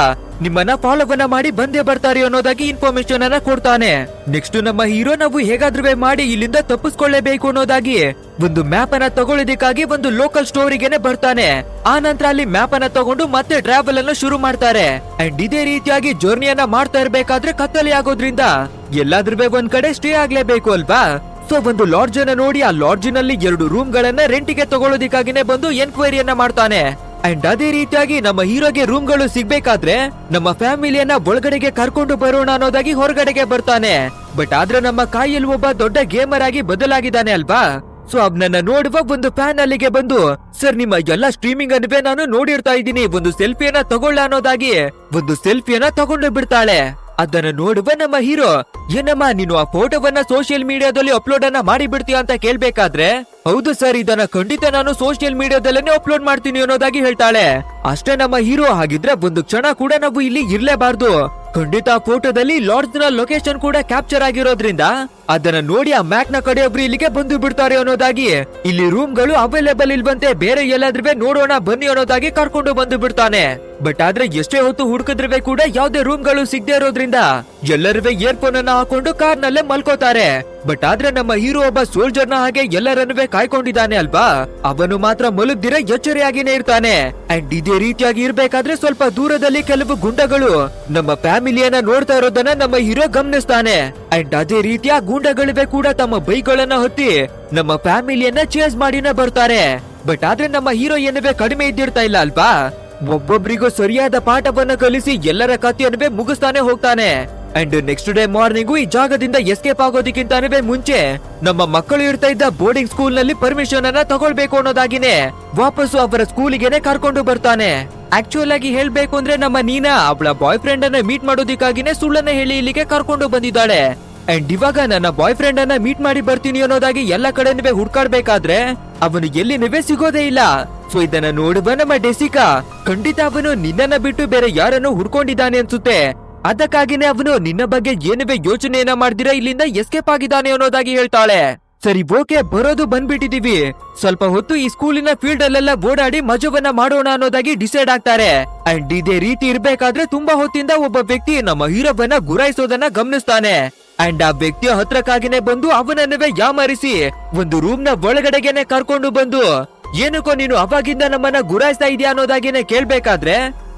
ನಿಮ್ಮನ್ನ ಫಾಲೋವನ್ನ ಮಾಡಿ ಬಂದೇ ಬರ್ತಾರೆ ಅನ್ನೋದಾಗಿ ಇನ್ಫಾರ್ಮೇಶನ್ ಅನ್ನ ಕೊಡ್ತಾನೆ. ನೆಕ್ಸ್ಟ್ ನಮ್ಮ ಹೀರೋ ನಾವು ಹೇಗಾದ್ರೂ ಮಾಡಿ ಇಲ್ಲಿಂದ ತಪ್ಪಿಸ್ಕೊಳ್ಳೇಬೇಕು ಅನ್ನೋದಾಗಿ ಒಂದು ಮ್ಯಾಪ್ ಅನ್ನ ತಗೊಳ್ಳೋದಕ್ಕಾಗಿ ಒಂದು ಲೋಕಲ್ ಸ್ಟೋರಿಗೆನೆ ಬರ್ತಾನೆ. ಆ ನಂತರ ಅಲ್ಲಿ ಮ್ಯಾಪ್ ಅನ್ನ ತಗೊಂಡು ಮತ್ತೆ ಟ್ರಾವೆಲ್ ಅನ್ನ ಶುರು ಮಾಡ್ತಾರೆ. ಅಂಡ್ ಇದೇ ರೀತಿಯಾಗಿ ಜರ್ನಿಯನ್ನ ಮಾಡ್ತಾ ಇರ್ಬೇಕಾದ್ರೆ ಕತ್ತಲೆ ಆಗೋದ್ರಿಂದ ಎಲ್ಲಾದ್ರೂ ಒಂದ್ ಕಡೆ ಸ್ಟೇ ಆಗ್ಲೇಬೇಕು ಅಲ್ವಾ. ಸೊ ಒಂದು ಲಾಡ್ಜ್ ಅನ್ನ ನೋಡಿ ಆ ಲಾಡ್ಜ್ ನಲ್ಲಿ 2 ರೂಮ್ ಗಳನ್ನ ರೆಂಟಿಗೆ ತಗೊಳ್ಳೋದಕ್ಕಾಗಿನೇ ಬಂದು ಎನ್ಕ್ವೈರಿಯನ್ನ ಮಾಡ್ತಾನೆ. ಅಂಡ್ ಅದೇ ರೀತಿಯಾಗಿ ನಮ್ಮ ಹೀರೋಗೆ ರೂಮ್ ಗಳು ಸಿಗ್ಬೇಕಾದ್ರೆ ನಮ್ಮ ಫ್ಯಾಮಿಲಿಯನ್ನ ಒಳಗಡೆಗೆ ಕರ್ಕೊಂಡು ಬರೋಣ ಅನ್ನೋದಾಗಿ ಹೊರಗಡೆಗೆ ಬರ್ತಾನೆ. ಬಟ್ ಆದ್ರೆ ನಮ್ಮ ಕಾಯಲ್ಲಿ ಒಬ್ಬ ದೊಡ್ಡ ಗೇಮರ್ ಆಗಿ ಬದಲಾಗಿದ್ದಾನೆ ಅಲ್ವಾ. ಸೊ ಅವನನ್ನ ನೋಡುವ ಒಂದು ಫ್ಯಾನ್ ಅಲ್ಲಿಗೆ ಬಂದು, ಸರ್ ನಿಮ್ಮ ಎಲ್ಲಾ ಸ್ಟ್ರೀಮಿಂಗ್ ಅನ್ನವೇ ನಾನು ನೋಡಿರ್ತಾ ಇದ್ದೀನಿ, ಒಂದು ಸೆಲ್ಫಿಯನ್ನ ತಗೊಳ್ಳ ಅನ್ನೋದಾಗಿ ಒಂದು ಸೆಲ್ಫಿಯನ್ನ ತಗೊಂಡು ಬಿಡ್ತಾಳೆ. ಅದನ್ನ ನೋಡುವ ನಮ್ಮ ಹೀರೋ, ಏನಮ್ಮ ನೀನು ಆ ಫೋಟೋವನ್ನ ಸೋಷಿಯಲ್ ಮೀಡಿಯಾದಲ್ಲಿ ಅಪ್ಲೋಡ್ ಅನ್ನ ಮಾಡಿ ಬಿಡ್ತೀಯ ಅಂತ ಕೇಳ್ಬೇಕಾದ್ರೆ, ಹೌದು ಸರ್ ಇದನ್ನ ಖಂಡಿತ ನಾನು ಸೋಷಿಯಲ್ ಮೀಡಿಯಾದಲ್ಲೇ ಅಪ್ಲೋಡ್ ಮಾಡ್ತೀನಿ ಅನ್ನೋದಾಗಿ ಹೇಳ್ತಾಳೆ. ಅಷ್ಟೇ ನಮ್ಮ ಹೀರೋ, ಹಾಗಿದ್ರೆ ಒಂದು ಕ್ಷಣ ಕೂಡ ನಾವು ಇಲ್ಲಿ ಇರ್ಲೇಬಾರ್ದು, ಖಂಡಿತ ಫೋಟೋದಲ್ಲಿ ಲಾಡ್ಜ್ ನ ಲೊಕೇಶನ್ ಕೂಡ ಕ್ಯಾಪ್ಚರ್ ಆಗಿರೋದ್ರಿಂದ ಅದನ್ನ ನೋಡಿ ಆ ಮ್ಯಾಕ್ ನ ಕಡೆ ಒಬ್ರು ಇಲ್ಲಿಗೆ ಬಂದು ಬಿಡ್ತಾರೆ ಅನ್ನೋದಾಗಿ ಇಲ್ಲಿ ರೂಮ್ ಗಳು ಅವೈಲೇಬಲ್ ಇಲ್ವಂತೆ, ಬೇರೆ ಎಲ್ಲಾದ್ರೂ ನೋಡೋಣ ಬನ್ನಿ ಅನ್ನೋದಾಗಿ ಕರ್ಕೊಂಡು ಬಂದು ಬಿಡ್ತಾನೆ. ಬಟ್ ಆದ್ರೆ ಎಷ್ಟೇ ಹೊತ್ತು ಹುಡುಕಿದ್ರೆ ಕೂಡ ಯಾವ್ದೇ ರೂಮ್ ಗಳು ಸಿಗದೆ ಇರೋದ್ರಿಂದ ಎಲ್ಲರೂ ಇಯರ್ಫೋನ್ ಅನ್ನ ಹಾಕೊಂಡು ಕಾರ್ ನಲ್ಲೇ ಮಲ್ಕೋತಾರೆ. ಬಟ್ ಆದ್ರೆ ನಮ್ಮ ಹೀರೋ ಒಬ್ಬ ಸೋಲ್ಜರ್ ನ ಹಾಗೆ ಎಲ್ಲರನ್ನೂ ಕಾಯ್ಕೊಂಡಿದ್ದಾನೆ ಅಲ್ವಾ, ಅವನು ಮಾತ್ರ ಮಲಗ್ದಿರ ಎಚ್ಚರಿಯಾಗಿನೇ ಇರ್ತಾನೆ. ಅಂಡ್ ಇದೇ ರೀತಿಯಾಗಿ ಇರ್ಬೇಕಾದ್ರೆ ಸ್ವಲ್ಪ ದೂರದಲ್ಲಿ ಕೆಲವು ಗುಂಡಗಳು ನಮ್ಮ ಫ್ಯಾಮಿಲಿಯನ್ನ ನೋಡ್ತಾ ಇರೋದನ್ನ ನಮ್ಮ ಹೀರೋ ಗಮನಿಸ್ತಾನೆ. ಅಂಡ್ ಅದೇ ರೀತಿಯ ಗೂಂಡಗಳಿವೆ ಕೂಡ ತಮ್ಮ ಬೈಕ್ಗಳನ್ನ ಹತ್ತಿ ನಮ್ಮ ಫ್ಯಾಮಿಲಿಯನ್ನ ಚೇಸ್ ಮಾಡಿನ ಬರ್ತಾರೆ. ಬಟ್ ಆದ್ರೆ ನಮ್ಮ ಹೀರೋ ಏನವೇ ಕಡಿಮೆ ಇದ್ದಿರ್ತಾ ಇಲ್ಲ ಅಲ್ವಾ, ಒಬ್ಬೊಬ್ರಿಗೂ ಸರಿಯಾದ ಪಾಠವನ್ನ ಕಲಿಸಿ ಎಲ್ಲರ ಕಥೆಯನ್ನೇ ಮುಗಿಸ್ತಾನೆ ಹೋಗ್ತಾನೆ. ಅಂಡ್ ನೆಕ್ಸ್ಟ್ ಡೇ ಮಾರ್ನಿಂಗು ಈ ಜಾಗದಿಂದ ಎಸ್ಕೇಪ್ ಆಗೋದಕ್ಕಿಂತಾನೇ ಮುಂಚೆ ನಮ್ಮ ಮಕ್ಕಳು ಇರ್ತಾ ಇದ್ದ ಬೋರ್ಡಿಂಗ್ ಸ್ಕೂಲ್ ನಲ್ಲಿ ಪರ್ಮಿಷನ್ ಅನ್ನ ತಗೊಳ್ಬೇಕು ಅನ್ನೋದಾಗಿನೇ ವಾಪಸ್ಸು ಅವರ ಸ್ಕೂಲಿಗೆನೆ ಕರ್ಕೊಂಡು ಬರ್ತಾನೆ. ಆಕ್ಚುಯಲ್ ಆಗಿ ಹೇಳ್ಬೇಕು ಅಂದ್ರೆ ನಮ್ಮ ನೀನಾ ಅವಳ ಬಾಯ್ ಫ್ರೆಂಡ್ ಅನ್ನ ಮೀಟ್ ಮಾಡೋದಕ್ಕಾಗಿನೇ ಸುಳ್ಳನ್ನ ಹೇಳಿ ಇಲ್ಲಿಗೆ ಕರ್ಕೊಂಡು ಬಂದಿದ್ದಾಳೆ. ಅಂಡ್ ಇವಾಗ ನನ್ನ ಬಾಯ್ ಫ್ರೆಂಡ್ ಅನ್ನ ಮೀಟ್ ಮಾಡಿ ಬರ್ತೀನಿ ಅನ್ನೋದಾಗಿ ಎಲ್ಲ ಕಡೆ ಹುಡ್ಕಾಡ್ಬೇಕಾದ್ರೆ ಅವನು ಎಲ್ಲಿ ಸಿಗೋದೇ ಇಲ್ಲ. ಸೊ ಇದನ್ನ ನೋಡುವ ನಮ್ಮ ಡೆಸಿಕಾ, ಖಂಡಿತ ಅವನು ನಿನ್ನನ್ನ ಬಿಟ್ಟು ಬೇರೆ ಯಾರನ್ನು ಹುಡ್ಕೊಂಡಿದ್ದಾನೆ ಅನ್ಸುತ್ತೆ, ಅದಕ್ಕಾಗಿನೇ ಅವನು ನಿನ್ನ ಬಗ್ಗೆ ಏನವೇ ಯೋಚನೆಯನ್ನ ಮಾಡ್ದಿರಾ ಇಲ್ಲಿಂದ ಎಸ್ಕೇಪ್ ಆಗಿದ್ದಾನೆ ಅನ್ನೋದಾಗಿ ಹೇಳ್ತಾಳೆ. ಸರಿ ಓಕೆ ಬರೋದು ಬಂದ್ಬಿಟ್ಟಿದೀವಿ, ಸ್ವಲ್ಪ ಹೊತ್ತು ಈ ಸ್ಕೂಲಿನ ಫೀಲ್ಡ್ ಅಲ್ಲೆಲ್ಲ ಓಡಾಡಿ ಮಜವನ್ನ ಮಾಡೋಣ ಅನ್ನೋದಾಗಿ ಡಿಸೈಡ್ ಆಗ್ತಾರೆ. ಅಂಡ್ ಇದೇ ರೀತಿ ಇರ್ಬೇಕಾದ್ರೆ ತುಂಬಾ ಹೊತ್ತಿಂದ ಒಬ್ಬ ವ್ಯಕ್ತಿ ನಮ್ಮ ಹೀರೋವನ್ನ ಗುರಾಯಿಸೋದನ್ನ ಗಮನಿಸ್ತಾನೆ. ಅಂಡ್ ಆ ವ್ಯಕ್ತಿಯ ಹತ್ರಕ್ಕಾಗಿನೇ ಬಂದು ಅವನನ್ನೇ ಯಾಮರಿಸಿ ಒಂದು ರೂಮ್ ನ ಒಳಗಡೆಗೆನೆ ಕರ್ಕೊಂಡು ಬಂದು, ಏನಕ್ಕೋ ನೀನು ಅವಾಗಿಂದ ನಮ್ಮನ್ನ ಗುರಾಯಿಸ್ತಾ ಇದೀಯ ಅನ್ನೋದಾಗಿನೇ ಕೇಳ್ಬೇಕಾದ್ರೆ,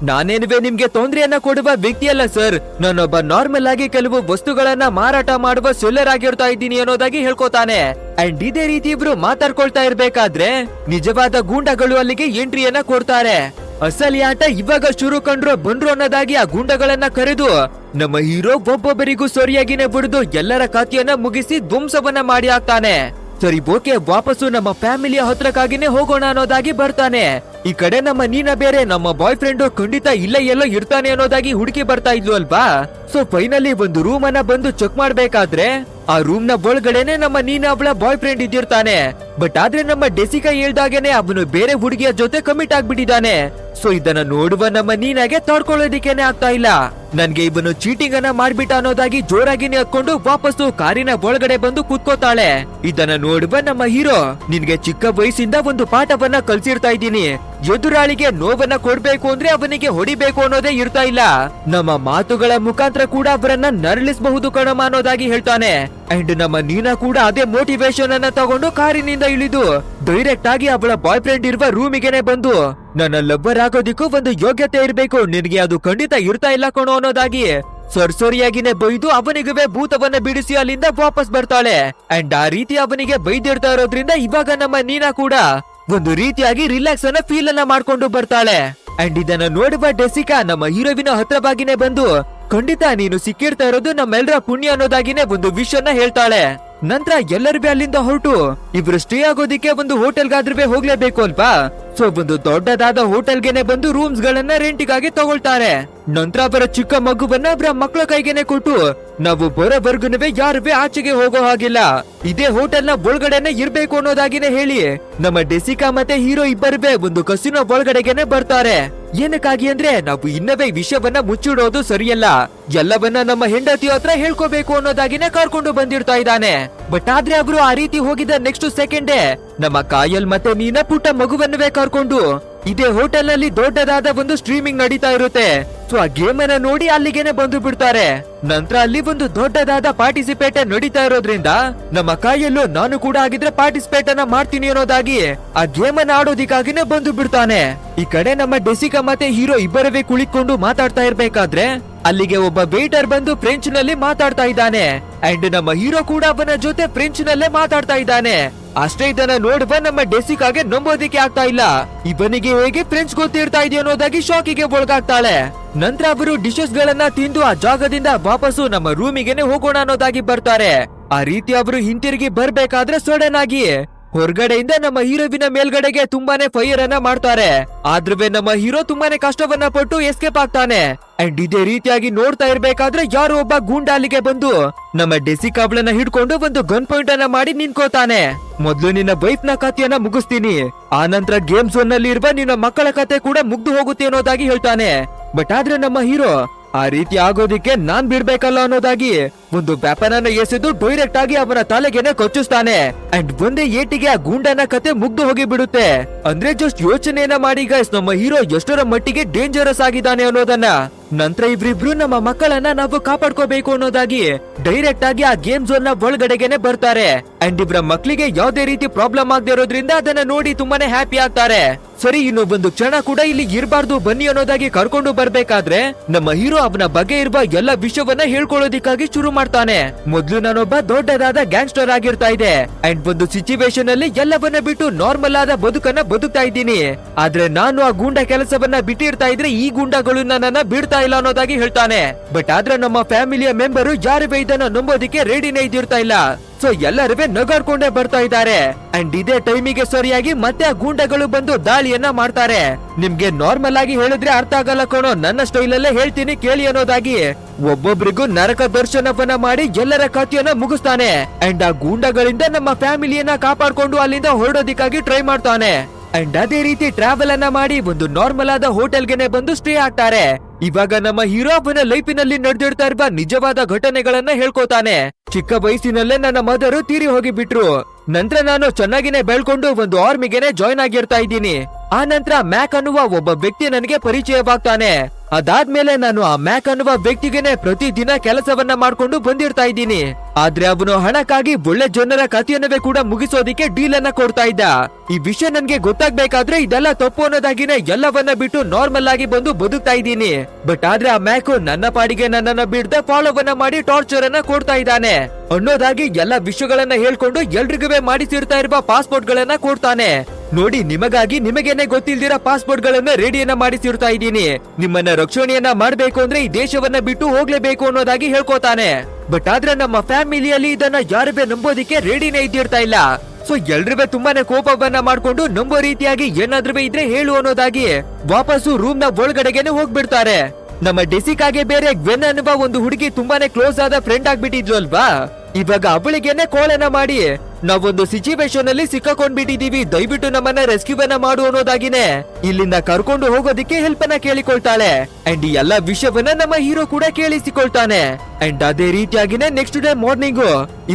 ನಾನೇನುವೆ ನಿಮ್ಗೆ ತೊಂದ್ರೆಯನ್ನ ಕೊಡುವ ವ್ಯಕ್ತಿಯಲ್ಲ ಸರ್, ನಾನೊಬ್ಬ ನಾರ್ಮಲ್ ಆಗಿ ಕೆಲವು ವಸ್ತುಗಳನ್ನ ಮಾರಾಟ ಮಾಡುವ ಸೆಲ್ಲರ್ ಆಗಿರ್ತಾ ಇದ್ದೀನಿ ಅನ್ನೋದಾಗಿ ಹೇಳ್ಕೊತಾನೆ. ಅಂಡ್ ಇದೇ ರೀತಿ ಇಬ್ರು ಮಾತಾಡ್ಕೊಳ್ತಾ ಇರ್ಬೇಕಾದ್ರೆ ನಿಜವಾದ ಗೂಂಡಗಳು ಅಲ್ಲಿಗೆ ಎಂಟ್ರಿಯನ್ನ ಕೊಡ್ತಾರೆ. ಅಸಲಿ ಆಟ ಇವಾಗ ಶುರು ಕಂಡ್ರು ಬಂದ್ರು ಅನ್ನೋದಾಗಿ ಆ ಗೂಂಡಗಳನ್ನ ಕರೆದು ನಮ್ಮ ಹೀರೋ ಒಬ್ಬೊಬ್ಬರಿಗೂ ಸರಿಯಾಗಿನೇ ಬಿಡಿದು ಎಲ್ಲರ ಕಥೆಯನ್ನ ಮುಗಿಸಿ ಧ್ವಂಸವನ್ನ ಮಾಡಿ ಹಾಕ್ತಾನೆ. ಸರಿ ಓಕೆ ವಾಪಸ್ಸು ನಮ್ಮ ಫ್ಯಾಮಿಲಿಯ ಹತ್ರಕ್ಕಾಗಿನೇ ಹೋಗೋಣ ಅನ್ನೋದಾಗಿ ಬರ್ತಾನೆ. ಈ ಕಡೆ ನಮ್ಮ ನೀನಾ ಬೇರೆ ನಮ್ಮ ಬಾಯ್ ಫ್ರೆಂಡ್ ಖಂಡಿತ ಇಲ್ಲ ಎಲ್ಲೋ ಇರ್ತಾನೆ ಅನ್ನೋದಾಗಿ ಹುಡುಕಿ ಬರ್ತಾ ಇದ್ಲು ಅಲ್ವಾ. ಸೊ ಫೈನಲಿ ಒಂದು ರೂಮ್ ಅನ್ನ ಬಂದು ಚೆಕ್ ಮಾಡ್ಬೇಕಾದ್ರೆ ಆ ರೂಮ್ ನ ಒಳಗಡೆನೆ ನಮ್ಮ ನೀನಾ ಅವಳ ಬಾಯ್ ಫ್ರೆಂಡ್ ಇದ್ದಿರ್ತಾನೆ. ಬಟ್ ಆದ್ರೆ ನಮ್ಮ ಡೆಸಿಕಾ ಹೇಳ್ದಾಗೇನೆ ಅವನು ಬೇರೆ ಹುಡುಗಿಯ ಜೊತೆ ಕಮಿಟ್ ಆಗ್ಬಿಟ್ಟಿದ್ದಾನೆ. ಸೊ ಇದನ್ನ ನೋಡುವ ನಮ್ಮ ನೀನಾಗೆ ತಡ್ಕೊಳ್ಳೋದಿಕ್ಕೇನೆ ಆಗ್ತಾ ಇಲ್ಲ. ನನ್ಗೆ ಇವನು ಚೀಟಿಂಗ್ ಅನ್ನ ಮಾಡ್ಬಿಟ್ಟ ಅನ್ನೋದಾಗಿ ಜೋರಾಗಿನೇ ಹತ್ಕೊಂಡು ವಾಪಸ್ಸು ಕಾರಿನ ಒಳಗಡೆ ಬಂದು ಕೂತ್ಕೋತಾಳೆ. ಇದನ್ನ ನೋಡುವ ನಮ್ಮ ಹೀರೋ, ನಿನ್ಗೆ ಚಿಕ್ಕ ವಯಸ್ಸಿಂದ ಒಂದು ಪಾಠವನ್ನ ಕಲ್ಸಿರ್ತಾ ಇದ್ದೀನಿ, ಎದುರಾಳಿಗೆ ನೋವನ್ನ ಕೊಡ್ಬೇಕು ಅಂದ್ರೆ ಅವನಿಗೆ ಹೊಡಿಬೇಕು ಅನ್ನೋದೇ ಇರ್ತಾ ಇಲ್ಲ, ನಮ್ಮ ಮಾತುಗಳ ಮುಖಾಂತರ ಕೂಡ ಅವರನ್ನ ನರಳಿಸಬಹುದು ಕಣಮ ಅನ್ನೋದಾಗಿ ಹೇಳ್ತಾನೆ. ಅಂಡ್ ನಮ್ಮ ನೀನಾ ಕೂಡ ಅದೇ ಮೋಟಿವೇಶನ್ ಅನ್ನ ತಗೊಂಡು ಕಾರಿನಿಂದ ಇಳಿದು ಡೈರೆಕ್ಟ್ ಆಗಿ ಅವಳ ಬಾಯ್ ಫ್ರೆಂಡ್ ಇರುವ ರೂಮಿಗೆನೆ ಬಂದು, ನನ್ನ ಲವ್ವರ್ ಆಗೋದಿಕ್ಕೂ ಒಂದು ಯೋಗ್ಯತೆ ಇರ್ಬೇಕು, ನಿನ್ಗೆ ಅದು ಖಂಡಿತ ಇರ್ತಾ ಇಲ್ಲ ಕಣೋ ಅನ್ನೋದಾಗಿ ಸರಿಯಾಗಿನೇ ಬೈದು ಅವನಿಗೆ ಭೂತವನ್ನ ಬಿಡಿಸಿ ಅಲ್ಲಿಂದ ವಾಪಸ್ ಬರ್ತಾಳೆ. ಅಂಡ್ ಆ ರೀತಿ ಅವನಿಗೆ ಬೈದಿರ್ತಾ ಇರೋದ್ರಿಂದ ಇವಾಗ ನಮ್ಮ ನೀನಾ ಕೂಡ ಒಂದು ರೀತಿಯಾಗಿ ರಿಲ್ಯಾಕ್ಸ್ ಅನ್ನ ಫೀಲ್ ಅನ್ನ ಮಾಡ್ಕೊಂಡು ಬರ್ತಾಳೆ. ಅಂಡ್ ಇದನ್ನ ನೋಡುವ ಡೆಸಿಕಾ ನಮ್ಮ ಹೀರೋವಿನ ಹತ್ರವಾಗಿನೇ ಬಂದು, ಖಂಡಿತ ನೀನು ಸಿಕ್ಕಿರ್ತಾ ಇರೋದು ನಮ್ಮೆಲ್ಲರ ಪುಣ್ಯ ಅನ್ನೋದಾಗಿನೇ ಒಂದು ವಿಷಯನ ಹೇಳ್ತಾಳೆ. ನಂತರ ಎಲ್ಲರೂ ಅಲ್ಲಿಂದ ಹೊರಟು ಇಬ್ರು ಸ್ಟೇ ಆಗೋದಿಕ್ಕೆ ಒಂದು ಹೋಟೆಲ್ಗಾದ್ರೂ ಹೋಗ್ಲೇಬೇಕು ಅಲ್ವಾ. ಸೊ ಒಂದು ದೊಡ್ಡದಾದ ಹೋಟೆಲ್ಗೆನೆ ಬಂದು ರೂಮ್ಸ್ ಗಳನ್ನ ರೆಂಟಿಗಾಗಿ ತಗೊಳ್ತಾರೆ. ನಂತರ ಅವರ ಚಿಕ್ಕ ಮಗುವನ್ನ ಅವರ ಮಕ್ಕಳ ಕೈಗೆನೆ ಕೊಟ್ಟು, ನಾವು ಬರೋವರ್ಗುನುವೆ ಯಾರುವೆ ಆಚೆಗೆ ಹೋಗೋ ಹಾಗಿಲ್ಲ, ಇದೇ ಹೋಟೆಲ್ ನ ಒಳಗಡೆನೆ ಇರ್ಬೇಕು ಅನ್ನೋದಾಗಿನೇ ಹೇಳಿ ನಮ್ಮ ಡೆಸಿಕಾ ಮತ್ತೆ ಹೀರೋ ಇಬ್ಬರುವೆ ಒಂದು ಕಸಿನೋ ಒಳಗಡೆಗೆನೆ ಬರ್ತಾರೆ. ಏನಕ್ಕಾಗಿ ಅಂದ್ರೆ ನಾವು ಇನ್ನವೇ ವಿಷಯವನ್ನ ಮುಚ್ಚಿಡೋದು ಸರಿಯಲ್ಲ, ಎಲ್ಲವನ್ನ ನಮ್ಮ ಹೆಂಡತಿ ಹತ್ರ ಹೇಳ್ಕೋಬೇಕು ಅನ್ನೋದಾಗಿನೇ ಕರ್ಕೊಂಡು ಬಂದಿರ್ತಾ ಇದ್ದಾನೆ. ಬಟ್ ಆದ್ರೆ ಅವರು ಆ ರೀತಿ ಹೋಗಿದ ನೆಕ್ಸ್ಟ್ ಸೆಕೆಂಡೇ ನಮ್ಮ ಕಾಯಲ್ ಮತ್ತೆ ಮೀನ ಪುಟ್ಟ ಮಗುವನ್ನುವೇ ಕರ್ಕೊಂಡು ಇದೇ ಹೋಟೆಲ್ ನಲ್ಲಿ ದೊಡ್ಡದಾದ ಒಂದು ಸ್ಟ್ರೀಮಿಂಗ್ ನಡೀತಾ ಇರುತ್ತೆ. ಸೊ ಆ ಗೇಮ್ ಅನ್ನ ನೋಡಿ ಅಲ್ಲಿಗೆನೆ ಬಂದು ಬಿಡ್ತಾರೆ. ನಂತರ ಅಲ್ಲಿ ಒಂದು ದೊಡ್ಡದಾದ ಪಾರ್ಟಿಸಿಪೇಟ್ ನಡೀತಾ ಇರೋದ್ರಿಂದ ನಮ್ಮ ಕಾಯಲ್ಲೂ ನಾನು ಕೂಡ ಆಗಿದ್ರೆ ಪಾರ್ಟಿಸಿಪೇಟ್ ಅನ್ನ ಮಾಡ್ತೀನಿ ಅನ್ನೋದಾಗಿ ಆ ಗೇಮ್ ಅನ್ನ ಆಡೋದಿಕ್ಕಾಗಿನೇ ಬಂದು ಬಿಡ್ತಾನೆ. ಈ ಕಡೆ ನಮ್ಮ ಡೆಸಿಕಾ ಮತ್ತೆ ಹೀರೋ ಇಬ್ಬರವೇ ಕುಳಿಕೊಂಡು ಮಾತಾಡ್ತಾ ಇರ್ಬೇಕಾದ್ರೆ ಅಲ್ಲಿಗೆ ಒಬ್ಬ ವೇಟರ್ ಬಂದು ಫ್ರೆಂಚ್ ನಲ್ಲಿ ಮಾತಾಡ್ತಾ ಇದ್ದಾನೆ. ಅಂಡ್ ನಮ್ಮ ಹೀರೋ ಕೂಡ ಅವನ ಜೊತೆ ಫ್ರೆಂಚ್ ನಲ್ಲೇ ಮಾತಾಡ್ತಾ ಇದ್ದಾನೆ. ಅಷ್ಟೇ ಇದನ್ನ ನೋಡುವ ನಮ್ಮ ಡೆಸಿಕಾಗೆ ನಂಬೋದಿಕ್ಕೆ ಆಗ್ತಾ ಇಲ್ಲ, ಇವನಿಗೆ ಹೇಗೆ ಫ್ರೆಂಚ್ ಗೊತ್ತಿರ್ತಾ ಇದೆಯೋ ಅನ್ನೋದಾಗಿ ಶಾಕಿಗೆ ಒಳಗಾಗ್ತಾಳೆ. ನಂತರ ಅವರು ಡಿಶಸ್ ಗಳನ್ನ ತಿಂದು ಆ ಜಾಗದಿಂದ ವಾಪಸ್ಸು ನಮ್ಮ ರೂಮಿಗೆನೆ ಹೋಗೋಣ ಅನ್ನೋದಾಗಿ ಬರ್ತಾರೆ. ಆ ರೀತಿ ಅವರು ಹಿಂತಿರುಗಿ ಬರ್ಬೇಕಾದ್ರೆ ಸಡನ್ ಆಗಿ ಹೊರಗಡೆಯಿಂದ ನಮ್ಮ ಹೀರೋವಿನ ಮೇಲ್ಗಡೆಗೆ ತುಂಬಾನೇ ಫೈರ್ ಅನ್ನ ಮಾಡ್ತಾರೆ. ಆದ್ರೂ ನಮ್ಮ ಹೀರೋ ತುಂಬಾನೇ ಕಷ್ಟವನ್ನ ಪಟ್ಟು ಎಸ್ಕೇಪ್ ಆಗ್ತಾನೆ. ಅಂಡ್ ಇದೇ ರೀತಿಯಾಗಿ ನೋಡ್ತಾ ಇರ್ಬೇಕಾದ್ರೆ ಯಾರೋ ಒಬ್ಬ ಗೂಂಡ ಅಲ್ಲಿಗೆ ಬಂದು ನಮ್ಮ ಡೆಸಿಕಾಬ್ಳನ್ನ ಹಿಡ್ಕೊಂಡು ಒಂದು ಗನ್ ಪಾಯಿಂಟ್ ಅನ್ನ ಮಾಡಿ ನಿಂತ್ಕೋತಾನೆ. ಮೊದ್ಲು ನಿನ್ನ ವೈಫ್ ನ ಕಥೆಯನ್ನ ಮುಗಿಸ್ತೀನಿ, ಆ ನಂತರ ಗೇಮ್ ಝೋನ್ ನಲ್ಲಿ ಇರುವ ನಿನ್ನ ಮಕ್ಕಳ ಕತೆ ಕೂಡ ಮುಗ್ದು ಹೋಗುತ್ತೆ ಅನ್ನೋದಾಗಿ ಹೇಳ್ತಾನೆ. ಬಟ್ ಆದ್ರೆ ನಮ್ಮ ಹೀರೋ ಆ ರೀತಿ ಆಗೋದಿಕ್ಕೆ ನಾನ್ ಬಿಡ್ಬೇಕಲ್ಲ ಅನ್ನೋದಾಗಿ ಒಂದು ವೆಪನ್ ಎಸೆದು ಡೈರೆಕ್ಟ್ ಆಗಿ ಅವನ ತಲೆಗೆನೆ ಕೊಚ್ಚಿಸ್ತಾನೆ. ಅಂಡ್ ಒಂದೇ ಏಟಿಗೆ ಆ ಗೂಂಡನ ಕತೆ ಮುಗ್ದು ಹೋಗಿ ಬಿಡುತ್ತೆ. ಅಂದ್ರೆ ಜಸ್ಟ್ ಯೋಚನೆಯನ್ನ ಮಾಡಿ ಗೈಸ್, ನಮ್ಮ ಹೀರೋ ಎಷ್ಟರ ಮಟ್ಟಿಗೆ ಡೇಂಜರಸ್ ಆಗಿದ್ದಾನೆ ಅನ್ನೋದನ್ನ. ನಂತರ ಇವ್ರಿಬ್ರು ನಮ್ಮ ಮಕ್ಕಳನ್ನ ನಾವು ಕಾಪಾಡ್ಕೋಬೇಕು ಅನ್ನೋದಾಗಿ ಡೈರೆಕ್ಟ್ ಆಗಿ ಆ ಗೇಮ್ ಝೋನ್ ನ ಒಳಗಡೆಗೆನೆ ಬರ್ತಾರೆ. ಅಂಡ್ ಇವ್ರ ಮಕ್ಕಳಿಗೆ ಯಾವ್ದೇ ರೀತಿ ಪ್ರಾಬ್ಲಮ್ ಆಗದೆ ಇರೋದ್ರಿಂದ ಅದನ್ನ ನೋಡಿ ತುಂಬಾನೇ ಹ್ಯಾಪಿ ಆಗ್ತಾರೆ. ಸರಿ, ಇನ್ನು ಒಂದು ಕ್ಷಣ ಕೂಡ ಇಲ್ಲಿ ಇರಬಾರ್ದು ಬನ್ನಿ ಅನ್ನೋದಾಗಿ ಕರ್ಕೊಂಡು ಬರ್ಬೇಕಾದ್ರೆ ನಮ್ಮ ಹೀರೋ ಅವನ ಬಗ್ಗೆ ಇರುವ ಎಲ್ಲ ವಿಷಯವನ್ನ ಹೇಳ್ಕೊಳ್ಳೋದಿಕ್ಕಾಗಿ ಶುರು ಮಾಡ್ತಾನೆ. ಮೊದ್ಲು ನಾನೊಬ್ಬ ದೊಡ್ಡದಾದ ಗ್ಯಾಂಗ್ಸ್ಟರ್ ಆಗಿರ್ತಾ ಇದೆ ಅಂಡ್ ಒಂದು ಸಿಚುವೇಶನ್ ಅಲ್ಲಿ ಎಲ್ಲವನ್ನ ಬಿಟ್ಟು ನಾರ್ಮಲ್ ಆದ ಬದುಕನ್ನ ಬದುಕ್ತಾ ಇದ್ದೀನಿ. ಆದ್ರೆ ನಾನು ಆ ಗೂಂಡ ಕೆಲಸವನ್ನ ಬಿಟ್ಟಿರ್ತಾ ಇದ್ರೆ ಈ ಗೂಂಡಗಳು ನನ್ನನ್ನ ಬಿಡ್ತಾ ಇಲ್ಲ ಅನ್ನೋದಾಗಿ ಹೇಳ್ತಾನೆ. ಬಟ್ ಆದ್ರೆ ನಮ್ಮ ಫ್ಯಾಮಿಲಿಯ ಮೆಂಬರು ಯಾರು ಇದನ್ನ ನಂಬೋದಿಕ್ಕೆ ರೆಡಿನೇ ಇದ್ದಿರ್ತಾ ಇಲ್ಲ. ಸೊ ಎಲ್ಲರೂ ನಗಾಡ್ಕೊಂಡೇ ಬರ್ತಾ ಇದ್ದಾರೆ. ಅಂಡ್ ಇದೇ ಟೈಮಿಗೆ ಸರಿಯಾಗಿ ಮತ್ತೆ ಆ ಗೂಂಡಗಳು ಬಂದು ದಾಳಿಯನ್ನ ಮಾಡ್ತಾರೆ. ನಿಮ್ಗೆ ನಾರ್ಮಲ್ ಆಗಿ ಹೇಳಿದ್ರೆ ಅರ್ಥ ಆಗಲ್ಲ ಕಣೋ, ನನ್ನ ಸ್ಟೈಲ್ ಅಲ್ಲೇ ಹೇಳ್ತೀನಿ ಕೇಳಿ ಅನ್ನೋದಾಗಿ ಒಬ್ಬೊಬ್ರಿಗೂ ನರಕ ದರ್ಶನವನ್ನ ಮಾಡಿ ಎಲ್ಲರ ಕಥೆಯನ್ನ ಮುಗಿಸ್ತಾನೆ. ಅಂಡ್ ಆ ಗೂಂಡಗಳಿಂದ ನಮ್ಮ ಫ್ಯಾಮಿಲಿಯನ್ನ ಕಾಪಾಡ್ಕೊಂಡು ಅಲ್ಲಿಂದ ಹೊರಡೋದಿಕ್ಕಾಗಿ ಟ್ರೈ ಮಾಡ್ತಾನೆ. ಅಂಡ್ ಅದೇ ರೀತಿ ಟ್ರಾವೆಲ್ ಅನ್ನ ಮಾಡಿ ಒಂದು ನಾರ್ಮಲ್ ಆದ ಹೋಟೆಲ್ಗೆನೆ ಬಂದು ಸ್ಟೇ ಆಗ್ತಾರೆ. ಇವಾಗ ನಮ್ಮ ಹೀರೋ ಅವನ ಲೈಫಿನಲ್ಲಿ ನಡೆದಿರ್ತಾ ಇರುವ ನಿಜವಾದ ಘಟನೆಗಳನ್ನ ಹೇಳ್ಕೊತಾನೆ. ಚಿಕ್ಕ ವಯಸ್ಸಿನಲ್ಲೇ ನನ್ನ ಮದರು ತೀರಿ ಹೋಗಿ ಬಿಟ್ರು. ನಂತರ ನಾನು ಚೆನ್ನಾಗಿನೇ ಬೆಳ್ಕೊಂಡು ಒಂದು ಆರ್ಮಿಗೆನೆ ಜಾಯ್ನ್ ಆಗಿರ್ತಾ ಇದ್ದೀನಿ. ಆ ನಂತರ ಮ್ಯಾಕ್ ಅನ್ನುವ ಒಬ್ಬ ವ್ಯಕ್ತಿ ನನಗೆ ಪರಿಚಯವಾಗ್ತಾನೆ. ಅದಾದ್ಮೇಲೆ ನಾನು ಆ ಮ್ಯಾಕ್ ಅನ್ನುವ ವ್ಯಕ್ತಿಗೆನೆ ಪ್ರತಿದಿನ ಕೆಲಸವನ್ನ ಮಾಡ್ಕೊಂಡು ಬಂದಿರ್ತಾ ಇದ್ದೀನಿ. ಆದ್ರೆ ಅವನು ಹಣಕ್ಕಾಗಿ ಒಳ್ಳೆ ಜನರ ಕಥೆಯನ್ನವೇ ಕೂಡ ಮುಗಿಸೋದಿಕ್ಕೆ ಡೀಲ್ ಅನ್ನ ಕೊಡ್ತಾ ಇದ್ದ. ಈ ವಿಷಯ ನನ್ಗೆ ಗೊತ್ತಾಗ್ಬೇಕಾದ್ರೆ ಇದೆಲ್ಲ ತಪ್ಪು ಅನ್ನೋದಾಗಿನೇ ಎಲ್ಲವನ್ನ ಬಿಟ್ಟು ನಾರ್ಮಲ್ ಆಗಿ ಬಂದು ಬದುಕ್ತಾ ಇದ್ದೀನಿ. ಬಟ್ ಆದ್ರೆ ಆ ಮ್ಯಾಕ್ ನನ್ನ ಪಾಡಿಗೆ ನನ್ನನ್ನ ಬಿಡದೆ ಫಾಲೋವನ್ನ ಮಾಡಿ ಟಾರ್ಚರ್ ಅನ್ನ ಕೊಡ್ತಾ ಇದ್ದಾನೆ ಅನ್ನೋದಾಗಿ ಎಲ್ಲ ವಿಷಯಗಳನ್ನ ಹೇಳ್ಕೊಂಡು ಎಲ್ರಿಗೂ ಮಾಡಿಸಿರ್ತಾ ಇರುವ ಪಾಸ್ಪೋರ್ಟ್ ಗಳನ್ನ ಕೊಡ್ತಾನೆ. ನೋಡಿ, ನಿಮಗಾಗಿ ನಿಮಗೇನೆ ಗೊತ್ತಿಲ್ದಿರ ಪಾಸ್ಪೋರ್ಟ್ ಗಳನ್ನ ರೆಡಿಯನ್ನ ಮಾಡಿಸಿರ್ತಾ ಇದ್ದೀನಿ. ನಿಮ್ಮನ್ನ ರಕ್ಷಣೆಯನ್ನ ಮಾಡ್ಬೇಕು ಅಂದ್ರೆ ಈ ದೇಶವನ್ನ ಬಿಟ್ಟು ಹೋಗ್ಲೇಬೇಕು ಅನ್ನೋದಾಗಿ ಹೇಳ್ಕೊತಾನೆ. ಬಟ್ ಆದ್ರೆ ನಮ್ಮ ಫ್ಯಾಮಿಲಿಯಲ್ಲಿ ಇದನ್ನ ಯಾರು ನಂಬೋದಿಕ್ಕೆ ರೆಡಿನೇ ಇದ್ದಿರ್ತಾ ಇಲ್ಲ. ಸೊ ಎಲ್ರೂ ತುಂಬಾನೇ ಕೋಪವನ್ನ ಮಾಡ್ಕೊಂಡು ನಂಬೋ ರೀತಿಯಾಗಿ ಏನಾದ್ರೂ ಇದ್ರೆ ಹೇಳು ಅನ್ನೋದಾಗಿ ವಾಪಸ್ಸು ರೂಮ್ ನ ಒಳಗಡೆಗೆನೆ ಹೋಗ್ಬಿಡ್ತಾರೆ. ನಮ್ಮ ಡೆಸಿಕಾಗೆ ಬೇರೆ ಗ್ವೆನ್ ಅನ್ನುವ ಒಂದು ಹುಡುಗಿ ತುಂಬಾನೇ ಕ್ಲೋಸ್ ಆದ ಫ್ರೆಂಡ್ ಆಗ್ಬಿಟ್ಟಿದ್ಲು ಅಲ್ವಾ. ಇವಾಗ ಅವಳಿಗೆನೆ ಕಾಲ್ ಅನ್ನ ಮಾಡಿ ನಾವೊಂದು ಸಿಚುವೇಶನ್ ಅಲ್ಲಿ ಸಿಕ್ಕಾಕೊಂಡ್ಬಿಟ್ಟಿದೀವಿ, ದಯವಿಟ್ಟು ನಮ್ಮನ್ನ ರೆಸ್ಕ್ಯೂವನ್ನ ಮಾಡು ಅನ್ನೋದಾಗಿನೇ ಇಲ್ಲಿಂದ ಕರ್ಕೊಂಡು ಹೋಗೋದಿಕ್ಕೆ ಹೆಲ್ಪ್ ಅನ್ನ ಕೇಳಿಕೊಳ್ತಾಳೆ. ಅಂಡ್ ಈ ಎಲ್ಲಾ ವಿಷಯವನ್ನ ನಮ್ಮ ಹೀರೋ ಕೂಡ ಕೇಳಿಸಿಕೊಳ್ತಾನೆ. ಅಂಡ್ ಅದೇ ರೀತಿಯಾಗಿನೇ ನೆಕ್ಸ್ಟ್ ಡೇ ಮಾರ್ನಿಂಗ್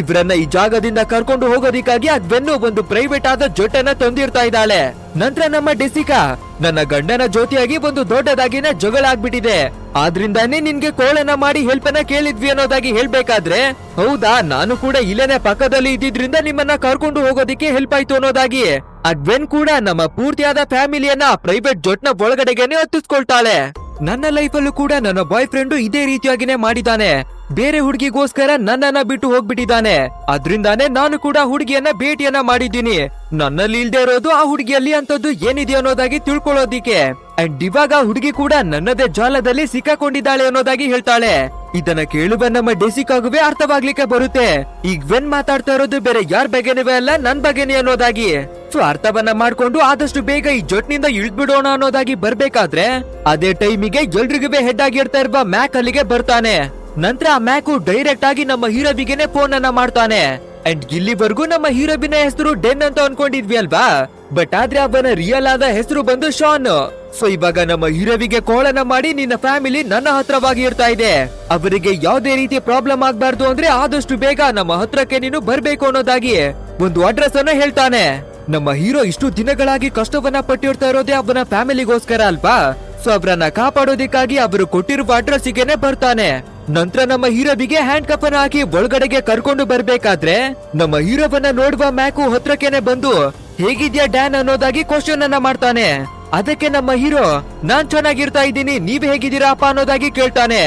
ಇವ್ರನ್ನ ಈ ಜಾಗದಿಂದ ಕರ್ಕೊಂಡು ಹೋಗೋದಿಕ್ಕಾಗಿ ಆ ಗ್ವೆನ್ನು ಒಂದು ಪ್ರೈವೇಟ್ ಆದ ಜೆಟ್ ಅನ್ನ ತಂದಿರ್ತಾ ಇದ್ದಾಳೆ. ನಂತರ ನಮ್ಮ ಡೆಸಿಕಾ ನನ್ನ ಗಂಡನ ಜೊತೆಯಾಗಿ ಒಂದು ದೊಡ್ಡದಾಗಿನ ಜಗಳ ಆಗ್ಬಿಟ್ಟಿದೆ, ಆದ್ರಿಂದಾನೇ ನಿನ್ಗೆ ಕೋಳನ್ನ ಮಾಡಿ ಹೆಲ್ಪ್ ಅನ್ನ ಕೇಳಿದ್ವಿ ಅನ್ನೋದಾಗಿ ಹೇಳ್ಬೇಕಾದ್ರೆ, ಹೌದಾ ನಾನು ಕೂಡ ಇಲ್ಲೇನೆ ಪಕ್ಕದಲ್ಲಿ ಇದ್ದಿದ್ರಿಂದ ನಿಮ್ಮನ್ನ ಕರ್ಕೊಂಡು ಹೋಗೋದಿಕ್ಕೆ ಹೆಲ್ಪ್ ಆಯ್ತು ಅನ್ನೋದಾಗಿ ಆ ಗ್ವೆನ್ ಕೂಡ ನಮ್ಮ ಪೂರ್ತಿಯಾದ ಫ್ಯಾಮಿಲಿಯನ್ನ ಪ್ರೈವೇಟ್ ಜೆಟ್ ನ ಒಳಗಡೆಗೆನೆ ಹತ್ತಿಸ್ಕೊಳ್ತಾಳೆ. ನನ್ನ ಲೈಫಲ್ಲೂ ಕೂಡ ನನ್ನ ಬಾಯ್ ಫ್ರೆಂಡ್ ಇದೇ ರೀತಿಯಾಗಿನೇ ಮಾಡಿದಾನೆ, ಬೇರೆ ಹುಡುಗಿಗೋಸ್ಕರ ನನ್ನನ್ನ ಬಿಟ್ಟು ಹೋಗ್ಬಿಟ್ಟಿದ್ದಾನೆ. ಅದ್ರಿಂದಾನೇ ನಾನು ಕೂಡ ಹುಡುಗಿಯನ್ನ ಭೇಟಿಯನ್ನ ಮಾಡಿದ್ದೀನಿ. ನನ್ನಲ್ಲಿ ಇಲ್ದೇ ಇರೋದು ಆ ಹುಡುಗಿಯಲ್ಲಿ ಅಂತದ್ದು ಏನಿದೆ ಅನ್ನೋದಾಗಿ ತಿಳ್ಕೊಳ್ಳೋದಿಕ್ಕೆ. ಅಂಡ್ ಇವಾಗ ಹುಡುಗಿ ಕೂಡ ನನ್ನದೇ ಜಾಲದಲ್ಲಿ ಸಿಕ್ಕಾಕೊಂಡಿದ್ದಾಳೆ ಅನ್ನೋದಾಗಿ ಹೇಳ್ತಾಳೆ. ಇದನ್ನ ಕೇಳುವ ನಮ್ಮ ಡೆಸಿಕಾಗುವೆ ಅರ್ಥವಾಗ್ಲಿಕ್ಕೆ ಬರುತ್ತೆ. ಈಗ ವೆನ್ ಮಾತಾಡ್ತಾ ಇರೋದು ಬೇರೆ ಯಾರ ಬಗ್ಗೆನೇ ಅಲ್ಲ, ನನ್ ಬಗ್ಗೆನೇ ಅನ್ನೋದಾಗಿ. ಸೊ ಅರ್ಥವನ್ನ ಮಾಡ್ಕೊಂಡು ಆದಷ್ಟು ಬೇಗ ಈ ಜೊಟ್ನಿಂದ ಇಳ್ದ್ಬಿಡೋಣ ಅನ್ನೋದಾಗಿ ಬರ್ಬೇಕಾದ್ರೆ ಅದೇ ಟೈಮಿಗೆ ಎಲ್ರಿಗೂ ಹೆಡ್ ಆಗಿರ್ತಾ ಇರುವ ಮ್ಯಾಕ್ ಅಲ್ಲಿಗೆ ಬರ್ತಾನೆ. ನಂತರ ಆ ಮ್ಯಾಕು ಡೈರೆಕ್ಟ್ ಆಗಿ ನಮ್ಮ ಹೀರೋಬಿಗೆನೆ ಫೋನ್ ಅನ್ನ ಮಾಡ್ತಾನೆ. ಅಂಡ್ ಇಲ್ಲಿವರೆಗೂ ನಮ್ಮ ಹೀರೋಬಿನ ಹೆಸರು ಡೆನ್ ಅಂತ ಅನ್ಕೊಂಡಿದ್ವಿ ಅಲ್ವಾ, ಬಟ್ ಆದ್ರೆ ಅವನ ರಿಯಲ್ ಆದ ಹೆಸರು ಬಂದು ಶಾನ್. ಸೊ ಇವಾಗ ನಮ್ಮ ಹೀರೋವಿಗೆ ಕಾಲ್ ಅನ್ನ ಮಾಡಿ ನಿನ್ನ ಫ್ಯಾಮಿಲಿ ನನ್ನ ಹತ್ರವಾಗಿ ಇರ್ತಾ ಇದೆ, ಅವರಿಗೆ ಯಾವುದೇ ರೀತಿ ಪ್ರಾಬ್ಲಮ್ ಆಗ್ಬಾರ್ದು ಅಂದ್ರೆ ಆದಷ್ಟು ಬೇಗ ನಮ್ಮ ಹತ್ರಕ್ಕೆ ನೀನು ಬರ್ಬೇಕು ಅನ್ನೋದಾಗಿ ಒಂದು ಅಡ್ರೆಸ್ ಅನ್ನ ಹೇಳ್ತಾನೆ. ನಮ್ಮ ಹೀರೋ ಇಷ್ಟು ದಿನಗಳಾಗಿ ಕಷ್ಟವನ್ನ ಪಟ್ಟಿರ್ತಾ ಇರೋದೇ ಅವನ ಫ್ಯಾಮಿಲಿಗೋಸ್ಕರ ಅಲ್ವಾ. ಸೊ ಅವರನ್ನ ಕಾಪಾಡೋದಿಕ್ಕಾಗಿ ಅವರು ಕೊಟ್ಟಿರುವ ಅಡ್ರೆಸ್ಸಿಗೆನೆ ಬರ್ತಾನೆ. ನಂತರ ನಮ್ಮ ಹೀರೋಬಿಗೆ ಹ್ಯಾಂಡ್ ಕಪ್ ಅನ್ನ ಹಾಕಿ ಒಳಗಡೆಗೆ ಕರ್ಕೊಂಡು ಬರ್ಬೇಕಾದ್ರೆ ನಮ್ಮ ಹೀರೋವನ್ನ ನೋಡುವ ಮ್ಯಾಕು ಹತ್ರಕ್ಕೆನೆ ಬಂದು ಹೇಗಿದ್ಯಾ ಡ್ಯಾನ್ ಅನ್ನೋದಾಗಿ ಕ್ವಶನ್ ಅನ್ನ ಮಾಡ್ತಾನೆ. ಅದಕ್ಕೆ ನಮ್ಮ ಹೀರೋ ನಾನ್ ಚೆನ್ನಾಗಿರ್ತಾ ಇದ್ದೀನಿ, ನೀವ್ ಹೇಗಿದ್ದೀರಾ ಅಪ್ಪ ಅನ್ನೋದಾಗಿ ಕೇಳ್ತಾನೆ.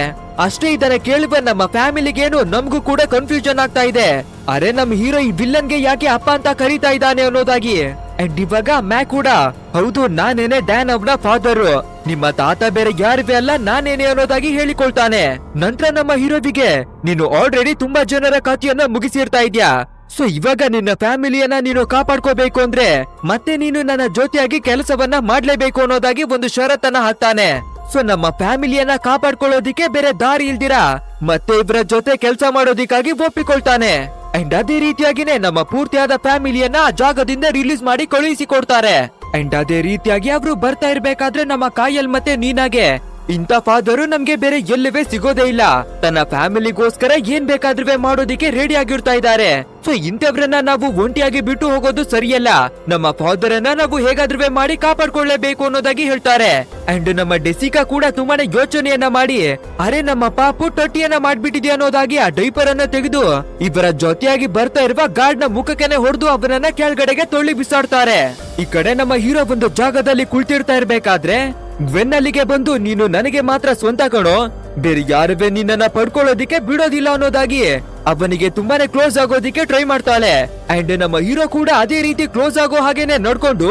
ಅಷ್ಟೇ ಇದನ್ನ ಕೇಳುವ ನಮ್ಮ ಫ್ಯಾಮಿಲಿಗೇನು ನಮ್ಗೂ ಕೂಡ ಕನ್ಫ್ಯೂಷನ್ ಆಗ್ತಾ ಇದೆ. ಅರೆ ನಮ್ ಹೀರೋ ಈ ವಿಲ್ಲನ್ಗೆ ಯಾಕೆ ಅಪ್ಪ ಅಂತ ಕರೀತಾ ಇದ್ದಾನೆ ಅನ್ನೋದಾಗಿ. ಅಂಡ್ ಇವಾಗ ಮ್ಯಾಕ್ ಕೂಡ ಹೌದು ನಾನೇನೆ ಡ್ಯಾನ್ ಅವನ ಫಾದರ್, ನಿಮ್ಮ ತಾತ ಬೇರೆ ಯಾರಿವೆ ಅಲ್ಲ ನಾನೇನೆ ಅನ್ನೋದಾಗಿ ಹೇಳಿಕೊಳ್ತಾನೆ. ನಂತರ ನಮ್ಮ ಹೀರೋವಿಗೆ ನೀನು ಆಲ್ರೆಡಿ ತುಂಬಾ ಜನರ ಕಥೆಯನ್ನ ಮುಗಿಸಿರ್ತಾ ಇದ್ಯಾ, ಸೊ ಇವಾಗ ನಿನ್ನ ಫ್ಯಾಮಿಲಿಯನ್ನ ನೀನು ಕಾಪಾಡ್ಕೋಬೇಕು ಅಂದ್ರೆ ಮತ್ತೆ ನೀನು ನನ್ನ ಜೊತೆಯಾಗಿ ಕೆಲಸವನ್ನ ಮಾಡ್ಲೇಬೇಕು ಅನ್ನೋದಾಗಿ ಒಂದು ಷರತ್ತನ್ನ ಹಾಕ್ತಾನೆ. ಸೊ ನಮ್ಮ ಫ್ಯಾಮಿಲಿಯನ್ನ ಕಾಪಾಡ್ಕೊಳ್ಳೋದಿಕ್ಕೆ ಬೇರೆ ದಾರಿ ಇಲ್ದಿರಾ ಮತ್ತೆ ಇವರ ಜೊತೆ ಕೆಲಸ ಮಾಡೋದಿಕ್ಕಾಗಿ ಒಪ್ಪಿಕೊಳ್ತಾನೆ. ಅಂಡ್ ಅದೇ ರೀತಿಯಾಗಿನೇ ನಮ್ಮ ಪೂರ್ತಿಯಾದ ಫ್ಯಾಮಿಲಿಯನ್ನ ಆ ಜಾಗದಿಂದ ರಿಲೀಸ್ ಮಾಡಿ ಕಳುಹಿಸಿ ಕೊಡ್ತಾರೆ. ಅಂಡ್ ಅದೇ ರೀತಿಯಾಗಿ ಅವರು ಬರ್ತಾ ಇರ್ಬೇಕಾದ್ರೆ ನಮ್ಮ ಕಾಯಲ್ ಮತ್ತೆ ನೀನಾಗೆ ಇಂಥ ಫಾದರು ನಮ್ಗೆ ಬೇರೆ ಎಲ್ಲವೇ ಸಿಗೋದೇ ಇಲ್ಲ, ತನ್ನ ಫ್ಯಾಮಿಲಿಗೋಸ್ಕರ ಏನ್ ಬೇಕಾದ್ರೂ ಮಾಡೋದಿಕ್ಕೆ ರೆಡಿ ಆಗಿರ್ತಾ ಇದ್ದಾರೆ. ಸೊ ಇಂಥವ್ರನ್ನ ನಾವು ಒಂಟಿಯಾಗಿ ಬಿಟ್ಟು ಹೋಗೋದು ಸರಿಯಲ್ಲ, ನಮ್ಮ ಫಾದರ್ ಅನ್ನ ನಾವು ಹೇಗಾದ್ರೂ ಮಾಡಿ ಕಾಪಾಡ್ಕೊಳ್ಳೇಬೇಕು ಅನ್ನೋದಾಗಿ ಹೇಳ್ತಾರೆ. ಅಂಡ್ ನಮ್ಮ ಡೆಸಿಕಾ ಕೂಡ ತುಂಬಾನೇ ಯೋಚನೆಯನ್ನ ಮಾಡಿ ಅರೆ ನಮ್ಮ ಪಾಪು ಟೊಟ್ಟಿಯನ್ನ ಮಾಡ್ಬಿಟ್ಟಿದ್ಯಾ ಅನ್ನೋದಾಗಿ ಆ ಡೈಪರ್ ಅನ್ನ ತೆಗೆದು ಇವರ ಜೊತೆಯಾಗಿ ಬರ್ತಾ ಇರುವ ಗಾರ್ಡ್ ನ ಮುಖಕ್ಕೆನೆ ಹೊಡೆದು ಅವರನ್ನ ಕೆಳಗಡೆಗೆ ತೊಳ್ಳಿ ಬಿಸಾಡ್ತಾರೆ. ಈ ಕಡೆ ನಮ್ಮ ಹೀರೋ ಒಂದು ಜಾಗದಲ್ಲಿ ಕುಳಿತಿರ್ತಾ ಇರ್ಬೇಕಾದ್ರೆ ಗ್ವೆನ್ ಅಲ್ಲಿಗೆ ಬಂದು ನೀನು ನನಗೆ ಮಾತ್ರ ಸ್ವಂತ ಕಣೋ, ಬೇರೆ ಯಾರುವೆ ನಿನ್ನನ್ನ ಪಡ್ಕೊಳ್ಳೋದಿಕ್ಕೆ ಬಿಡೋದಿಲ್ಲ ಅನ್ನೋದಾಗಿ ಅವನಿಗೆ ತುಂಬಾನೇ ಕ್ಲೋಸ್ ಆಗೋದಿಕ್ಕೆ ಟ್ರೈ ಮಾಡ್ತಾಳೆ. ಅಂಡ್ ನಮ್ಮ ಹೀರೋ ಕೂಡ ಅದೇ ರೀತಿ ಕ್ಲೋಸ್ ಆಗೋ ಹಾಗೇನೆ ನಡ್ಕೊಂಡು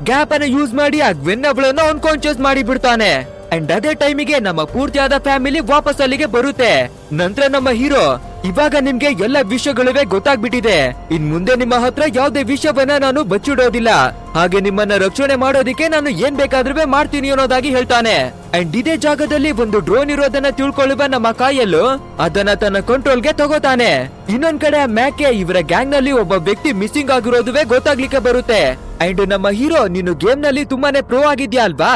ಗ್ಯಾಪ್ ಅನ್ನ ಯೂಸ್ ಮಾಡಿ ಆ ಗ್ವೆನ್ ಅವಳನ್ನ ಅನ್ಕಾನ್ಶಿಯಸ್ ಮಾಡಿ ಬಿಡ್ತಾನೆ. ಅಂಡ್ ಅದೇ ಟೈಮಿಗೆ ನಮ್ಮ ಪೂರ್ತಿಯಾದ ಫ್ಯಾಮಿಲಿ ವಾಪಸ್ ಅಲ್ಲಿಗೆ ಬರುತ್ತೆ. ನಂತರ ನಮ್ಮ ಹೀರೋ ಇವಾಗ ನಿಮ್ಗೆ ಎಲ್ಲ ವಿಷಯಗಳಿವೆ ಗೊತ್ತಾಗ್ಬಿಟ್ಟಿದೆ, ಇನ್ ಮುಂದೆ ನಿಮ್ಮ ಹತ್ರ ಯಾವುದೇ ವಿಷಯವನ್ನ ನಾನು ಬಚ್ಚಿಡೋದಿಲ್ಲ, ಹಾಗೆ ನಿಮ್ಮನ್ನ ರಕ್ಷಣೆ ಮಾಡೋದಿಕ್ಕೆ ನಾನು ಏನ್ ಬೇಕಾದ್ರೂ ಮಾಡ್ತೀನಿ ಅನ್ನೋದಾಗಿ ಹೇಳ್ತಾನೆ. ಅಂಡ್ ಇದೇ ಜಾಗದಲ್ಲಿ ಒಂದು ಡ್ರೋನ್ ಇರೋದನ್ನ ತಿಳ್ಕೊಳ್ಳುವ ನಮ್ಮ ಕಾಯಲ್ಲು ಅದನ್ನ ತನ್ನ ಕಂಟ್ರೋಲ್ಗೆ ತಗೋತಾನೆ. ಇನ್ನೊಂದ್ ಕಡೆ ಮ್ಯಾಕೆ ಇವರ ಗ್ಯಾಂಗ್ ನಲ್ಲಿ ಒಬ್ಬ ವ್ಯಕ್ತಿ ಮಿಸ್ಸಿಂಗ್ ಆಗಿರೋದುವೆ ಗೊತ್ತಾಗ್ಲಿಕ್ಕೆ ಬರುತ್ತೆ. ಅಂಡ್ ನಮ್ಮ ಹೀರೋ ನೀನು ಗೇಮ್ ನಲ್ಲಿ ತುಂಬಾನೇ ಪ್ರೋ ಆಗಿದ್ಯಾ ಅಲ್ವಾ,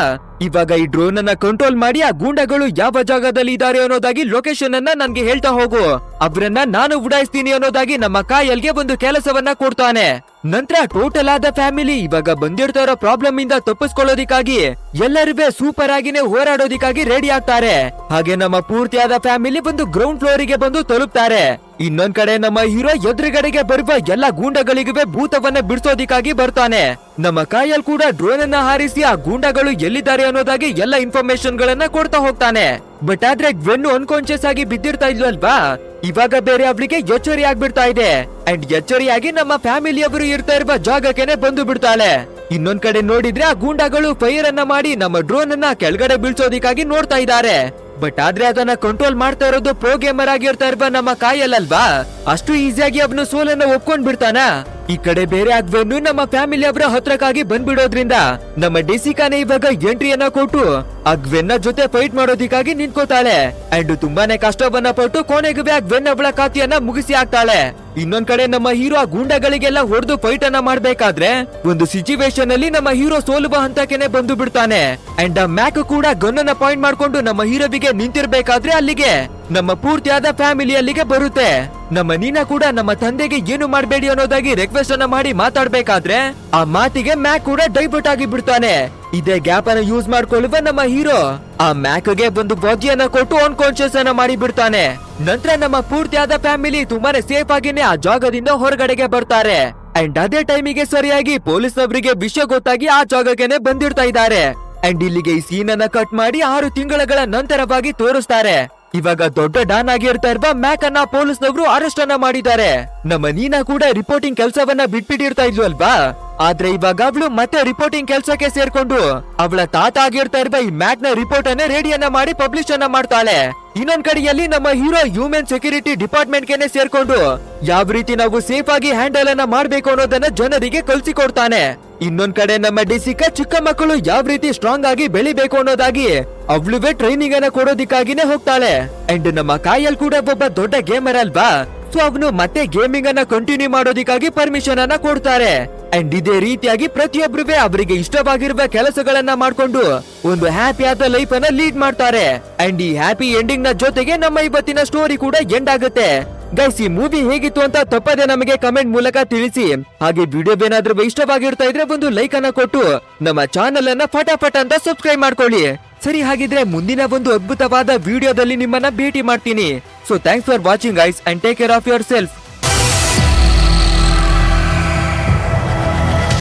ಇವಾಗ ಈ ಡ್ರೋನ್ ಅನ್ನ ಕಂಟ್ರೋಲ್ ಮಾಡಿ ಆ ಗೂಂಡಗಳು ಯಾವ ಜಾಗದಲ್ಲಿ ಇದ್ದಾರೆ ಅನ್ನೋದಾಗಿ ಲೊಕೇಶನ್ ಅನ್ನ ನನ್ಗೆ ಹೇಳ್ತಾ ಹೋಗು, ಅವರನ್ನ ನಾನು ಉಡಾಯಿಸ್ತೀನಿ ಅನ್ನೋದಾಗಿ ನಮ್ಮ ಕಾಯಲ್ಗೆ ಒಂದು ಕೆಲಸವನ್ನ ಕೊಡ್ತಾನೆ. ನಂತರ ಟೋಟಲ್ ಆದ ಫ್ಯಾಮಿಲಿ ಇವಾಗ ಬಂದಿರ್ತಾ ಇರೋ ಪ್ರಾಬ್ಲಮ್ ಇಂದ ತಪ್ಪಿಸ್ಕೊಳ್ಳೋದಿಕ್ಕಾಗಿ ಎಲ್ಲರೂ ಸೂಪರ್ ಆಗಿನೇ ಹೋರಾಡೋದಿಕ್ಕಾಗಿ ರೆಡಿ ಆಗ್ತಾರೆ. ಹಾಗೆ ನಮ್ಮ ಪೂರ್ತಿಯಾದ ಫ್ಯಾಮಿಲಿ ಒಂದು ಗ್ರೌಂಡ್ ಫ್ಲೋರ್ ಗೆ ಬಂದು ತಲುಪ್ತಾರೆ. ಇನ್ನೊಂದ್ ಕಡೆ ನಮ್ಮ ಹೀರೋ ಎದುರುಗಡೆಗೆ ಬರುವ ಎಲ್ಲ ಗೂಂಡಗಳಿಗೂ ಭೂತವನ್ನ ಬಿಡಿಸೋದಿಕ್ಕಾಗಿ ಬರ್ತಾನೆ. ನಮ್ಮ ಕಾಯಲ್ ಕೂಡ ಡ್ರೋನ್ ಅನ್ನ ಹಾರಿಸಿ ಆ ಗೂಂಡಗಳು ಎಲ್ಲಿದ್ದಾರೆ ಅನ್ನೋದಾಗಿ ಎಲ್ಲ ಇನ್ಫಾರ್ಮೇಶನ್ ಗಳನ್ನ ಕೊಡ್ತಾ ಹೋಗ್ತಾನೆ. ಬಟ್ ಆದ್ರೆ ಗ್ವೆನ್ ಅನ್ಕಾನ್ಶಿಯಸ್ ಆಗಿ ಬಿದ್ದಿರ್ತಾ ಇಲ್ವಲ್ವಾ, ಇವಾಗ ಬೇರೆ ಅವಳಿಗೆ ಎಚ್ಚರಿ ಆಗ್ಬಿಡ್ತಾ ಇದೆ. ಅಂಡ್ ಎಚ್ಚರಿಯಾಗಿ ನಮ್ಮ ಫ್ಯಾಮಿಲಿಯವರು ಇರ್ತಾ ಇರುವ ಜಾಗಕ್ಕೆನೆ ಬಂದು ಬಿಡ್ತಾಳೆ. ಇನ್ನೊಂದ್ ಕಡೆ ನೋಡಿದ್ರೆ ಆ ಗೂಂಡಗಳು ಫೈರ್ ಅನ್ನ ಮಾಡಿ ನಮ್ಮ ಡ್ರೋನ್ ಅನ್ನ ಕೆಳಗಡೆ ಬೀಳ್ಸೋದಿಕ್ಕಾಗಿ ನೋಡ್ತಾ ಇದ್ದಾರೆ. ಬಟ್ ಆದ್ರೆ ಅದನ್ನ ಕಂಟ್ರೋಲ್ ಮಾಡ್ತಾ ಇರೋದು ಪ್ರೋ ಗೇಮರ್ ಆಗಿರ್ತಾ ಇರುವ ನಮ್ಮ ಕಾಯಲ್ ಅಲ್ವಾ, ಅಷ್ಟು ಈಸಿಯಾಗಿ ಅವನು ಸೋಲನ್ನ ಒಪ್ಕೊಂಡ್ ಬಿಡ್ತಾನ. ಈ ಕಡೆ ಬೇರೆ ಆಗ್ವೇನು ನಮ್ಮ ಫ್ಯಾಮಿಲಿ ಅವರ ಹತ್ರಕ್ಕಾಗಿ ಬಂದ್ಬಿಡೋದ್ರಿಂದ ನಮ್ಮ ಡೆಸಿಕಾನೆ ಇವಾಗ ಎಂಟ್ರಿಯನ್ನ ಕೊಟ್ಟು ಆ ಗ್ವೆನ್ನ ಜೊತೆ ಫೈಟ್ ಮಾಡೋದಿಕ್ಕಾಗಿ ನಿಂತ್ಕೋತಾಳೆ. ಅಂಡ್ ತುಂಬಾನೇ ಕಷ್ಟವನ್ನ ಪಟ್ಟು ಕೊನೆಗೂ ಆ ಗ್ವೆನ್ ಅವಳ ಖಾತೆಯನ್ನ ಮುಗಿಸಿ ಆಗ್ತಾಳೆ. ಇನ್ನೊಂದ್ ಕಡೆ ನಮ್ಮ ಹೀರೋ ಆ ಗೂಂಡಗಳಿಗೆಲ್ಲ ಹೊಡೆದು ಫೈಟ್ ಅನ್ನ ಮಾಡ್ಬೇಕಾದ್ರೆ ಒಂದು ಸಿಚುವೇಶನ್ ಅಲ್ಲಿ ನಮ್ಮ ಹೀರೋ ಸೋಲುವ ಹಂತಕ್ಕೆನೆ ಬಂದು ಬಿಡ್ತಾನೆ. ಅಂಡ್ ಆ ಮ್ಯಾಕ್ ಕೂಡ ಗನ್ನನ್ನ ಪಾಯಿಂಟ್ ಮಾಡ್ಕೊಂಡು ನಮ್ಮ ಹೀರೋವಿಗೆ ನಿಂತಿರ್ಬೇಕಾದ್ರೆ ಅಲ್ಲಿಗೆ ನಮ್ಮ ಪೂರ್ತಿಯಾದ ಫ್ಯಾಮಿಲಿ ಅಲ್ಲಿಗೆ ಬರುತ್ತೆ. ನಮ್ಮ ನೀನಾ ಕೂಡ ನಮ್ಮ ತಂದೆಗೆ ಏನು ಮಾಡ್ಬೇಡಿ ಅನ್ನೋದಾಗಿ ರಿಕ್ವೆಸ್ಟ್ ಅನ್ನ ಮಾಡಿ ಮಾತಾಡ್ಬೇಕಾದ್ರೆ ಆ ಮಾತಿಗೆ ಮ್ಯಾಕ್ ಕೂಡ ಡೈವರ್ಟ್ ಆಗಿ ಬಿಡ್ತಾನೆ. ಇದೇ ಗ್ಯಾಪ್ ಅನ್ನ ಯೂಸ್ ಮಾಡ್ಕೊಳ್ಳುವ ನಮ್ಮ ಹೀರೋ ಆ ಮ್ಯಾಕ್ಗೆ ಒಂದು ಬಾಗಿಯನ್ನ ಕೊಟ್ಟು ಅನ್ಕಾನ್ಶಿಯಸ್ ಅನ್ನ ಮಾಡಿ ಬಿಡ್ತಾನೆ. ನಂತರ ನಮ್ಮ ಪೂರ್ತಿಯಾದ ಫ್ಯಾಮಿಲಿ ತುಂಬಾನೇ ಸೇಫ್ ಆಗಿನೇ ಆ ಜಾಗದಿಂದ ಹೊರಗಡೆಗೆ ಬರ್ತಾರೆ. ಅಂಡ್ ಅದೇ ಟೈಮಿಗೆ ಸರಿಯಾಗಿ ಪೊಲೀಸ್ನವರಿಗೆ ವಿಷಯ ಗೊತ್ತಾಗಿ ಆ ಜಾಗಕ್ಕೆ ಬಂದಿರ್ತಾ ಇದ್ದಾರೆ. ಅಂಡ್ ಇಲ್ಲಿಗೆ ಈ ಸೀನ್ ಅನ್ನ ಕಟ್ ಮಾಡಿ 6 ತಿಂಗಳ ನಂತರವಾಗಿ ತೋರಿಸ್ತಾರೆ. ಇವಾಗ ದೊಡ್ಡ ಡಾನ್ ಆಗಿರ್ತಾ ಇರುವ ಮ್ಯಾಕ್ ಅನ್ನ ಪೊಲೀಸ್ನವರು ಅರೆಸ್ಟ್ ಅನ್ನ ಮಾಡಿದ್ದಾರೆ. ನಮ್ಮ ನೀನಾ ಕೂಡ ರಿಪೋರ್ಟಿಂಗ್ ಕೆಲಸವನ್ನ ಬಿಟ್ಬಿಟ್ಟಿರ್ತಾ ಇದ್ಲು ಅಲ್ವಾ. ಆದ್ರೆ ಇವಾಗ ಅವಳು ಮತ್ತೆ ರಿಪೋರ್ಟಿಂಗ್ ಕೆಲ್ಸಕ್ಕೆ ಸೇರ್ಕೊಂಡು ಅವಳ ತಾತ ಆಗಿರ್ತಾ ಇರುವ ಈ ಮ್ಯಾಟ್ ನ ರಿಪೋರ್ಟ್ ಅನ್ನ ರೇಡಿಯೋನ ಮಾಡಿ ಪಬ್ಲಿಷ್ ಅನ್ನ ಮಾಡ್ತಾಳೆ. ಇನ್ನೊಂದ್ ಕಡೆಯಲ್ಲಿ ನಮ್ಮ ಹೀರೋ ಹ್ಯೂಮನ್ ಸೆಕ್ಯೂರಿಟಿ ಡಿಪಾರ್ಟ್ಮೆಂಟ್ ಗೆನೆ ಸೇರ್ಕೊಂಡು ಯಾವ ರೀತಿ ನಾವು ಸೇಫ್ ಆಗಿ ಹ್ಯಾಂಡಲ್ ಅನ್ನ ಮಾಡ್ಬೇಕು ಅನ್ನೋದನ್ನ ಜನರಿಗೆ ಕಲ್ಸಿಕೊಡ್ತಾನೆ. ಇನ್ನೊಂದ್ ಕಡೆ ನಮ್ಮ ಡಿಸಿಕ ಚಿಕ್ಕ ಮಕ್ಕಳು ಯಾವ ರೀತಿ ಸ್ಟ್ರಾಂಗ್ ಆಗಿ ಬೆಳಿಬೇಕು ಅನ್ನೋದಾಗಿ ಅವಳುವೆ ಟ್ರೈನಿಂಗ್ ಅನ್ನ ಕೊಡೋದಿಕ್ಕಾಗಿನೇ ಹೋಗ್ತಾಳೆ. ಅಂಡ್ ನಮ್ಮ ಕಾಯಲ್ ಕೂಡ ಒಬ್ಬ ದೊಡ್ಡ ಗೇಮರ್ ಅಲ್ವಾ, ಸೊ ಅವನು ಮತ್ತೆ ಗೇಮಿಂಗ್ ಅನ್ನ ಕಂಟಿನ್ಯೂ ಮಾಡೋದಿಕ್ಕಾಗಿ ಪರ್ಮಿಷನ್ ಅನ್ನ ಕೊಡ್ತಾರೆ. ಅಂಡ್ ಇದೇ ರೀತಿಯಾಗಿ ಪ್ರತಿಯೊಬ್ಬರುವೆ ಅವರಿಗೆ ಇಷ್ಟವಾಗಿರುವ ಕೆಲಸಗಳನ್ನ ಮಾಡ್ಕೊಂಡು ಒಂದು ಹ್ಯಾಪಿ ಆದ ಲೈಫ್ ಅನ್ನ ಲೀಡ್ ಮಾಡ್ತಾರೆ. ಅಂಡ್ ಈ ಹ್ಯಾಪಿ ಎಂಡಿಂಗ್ ನ ಜೊತೆಗೆ ನಮ್ಮ ಇವತ್ತಿನ ಸ್ಟೋರಿ ಕೂಡ ಎಂಡ್ ಆಗುತ್ತೆ. ಗೈಸ್, ಈ ಮೂವಿ ಹೇಗಿತ್ತು ಅಂತ ತಪ್ಪದೆ ನಮಗೆ ಕಮೆಂಟ್ ಮೂಲಕ ತಿಳಿಸಿ. ಹಾಗೆ ವಿಡಿಯೋ ಏನಾದ್ರೂ ಇಷ್ಟವಾಗಿರ್ತಾ ಇದ್ರೆ ಒಂದು ಲೈಕ್ ಅನ್ನ ಕೊಟ್ಟು ನಮ್ಮ ಚಾನೆಲ್ ಅನ್ನ ಫಟಾಫಟ್ ಅಂತ ಸಬ್ಸ್ಕ್ರೈಬ್ ಮಾಡ್ಕೊಳ್ಳಿ. ಸರಿ, ಹಾಗಿದ್ರೆ ಮುಂದಿನ ಒಂದು ಅದ್ಭುತವಾದ ವಿಡಿಯೋದಲ್ಲಿ ನಿಮ್ಮನ್ನ ಭೇಟಿ ಮಾಡ್ತೀನಿ. So thanks for watching guys and take care of your self.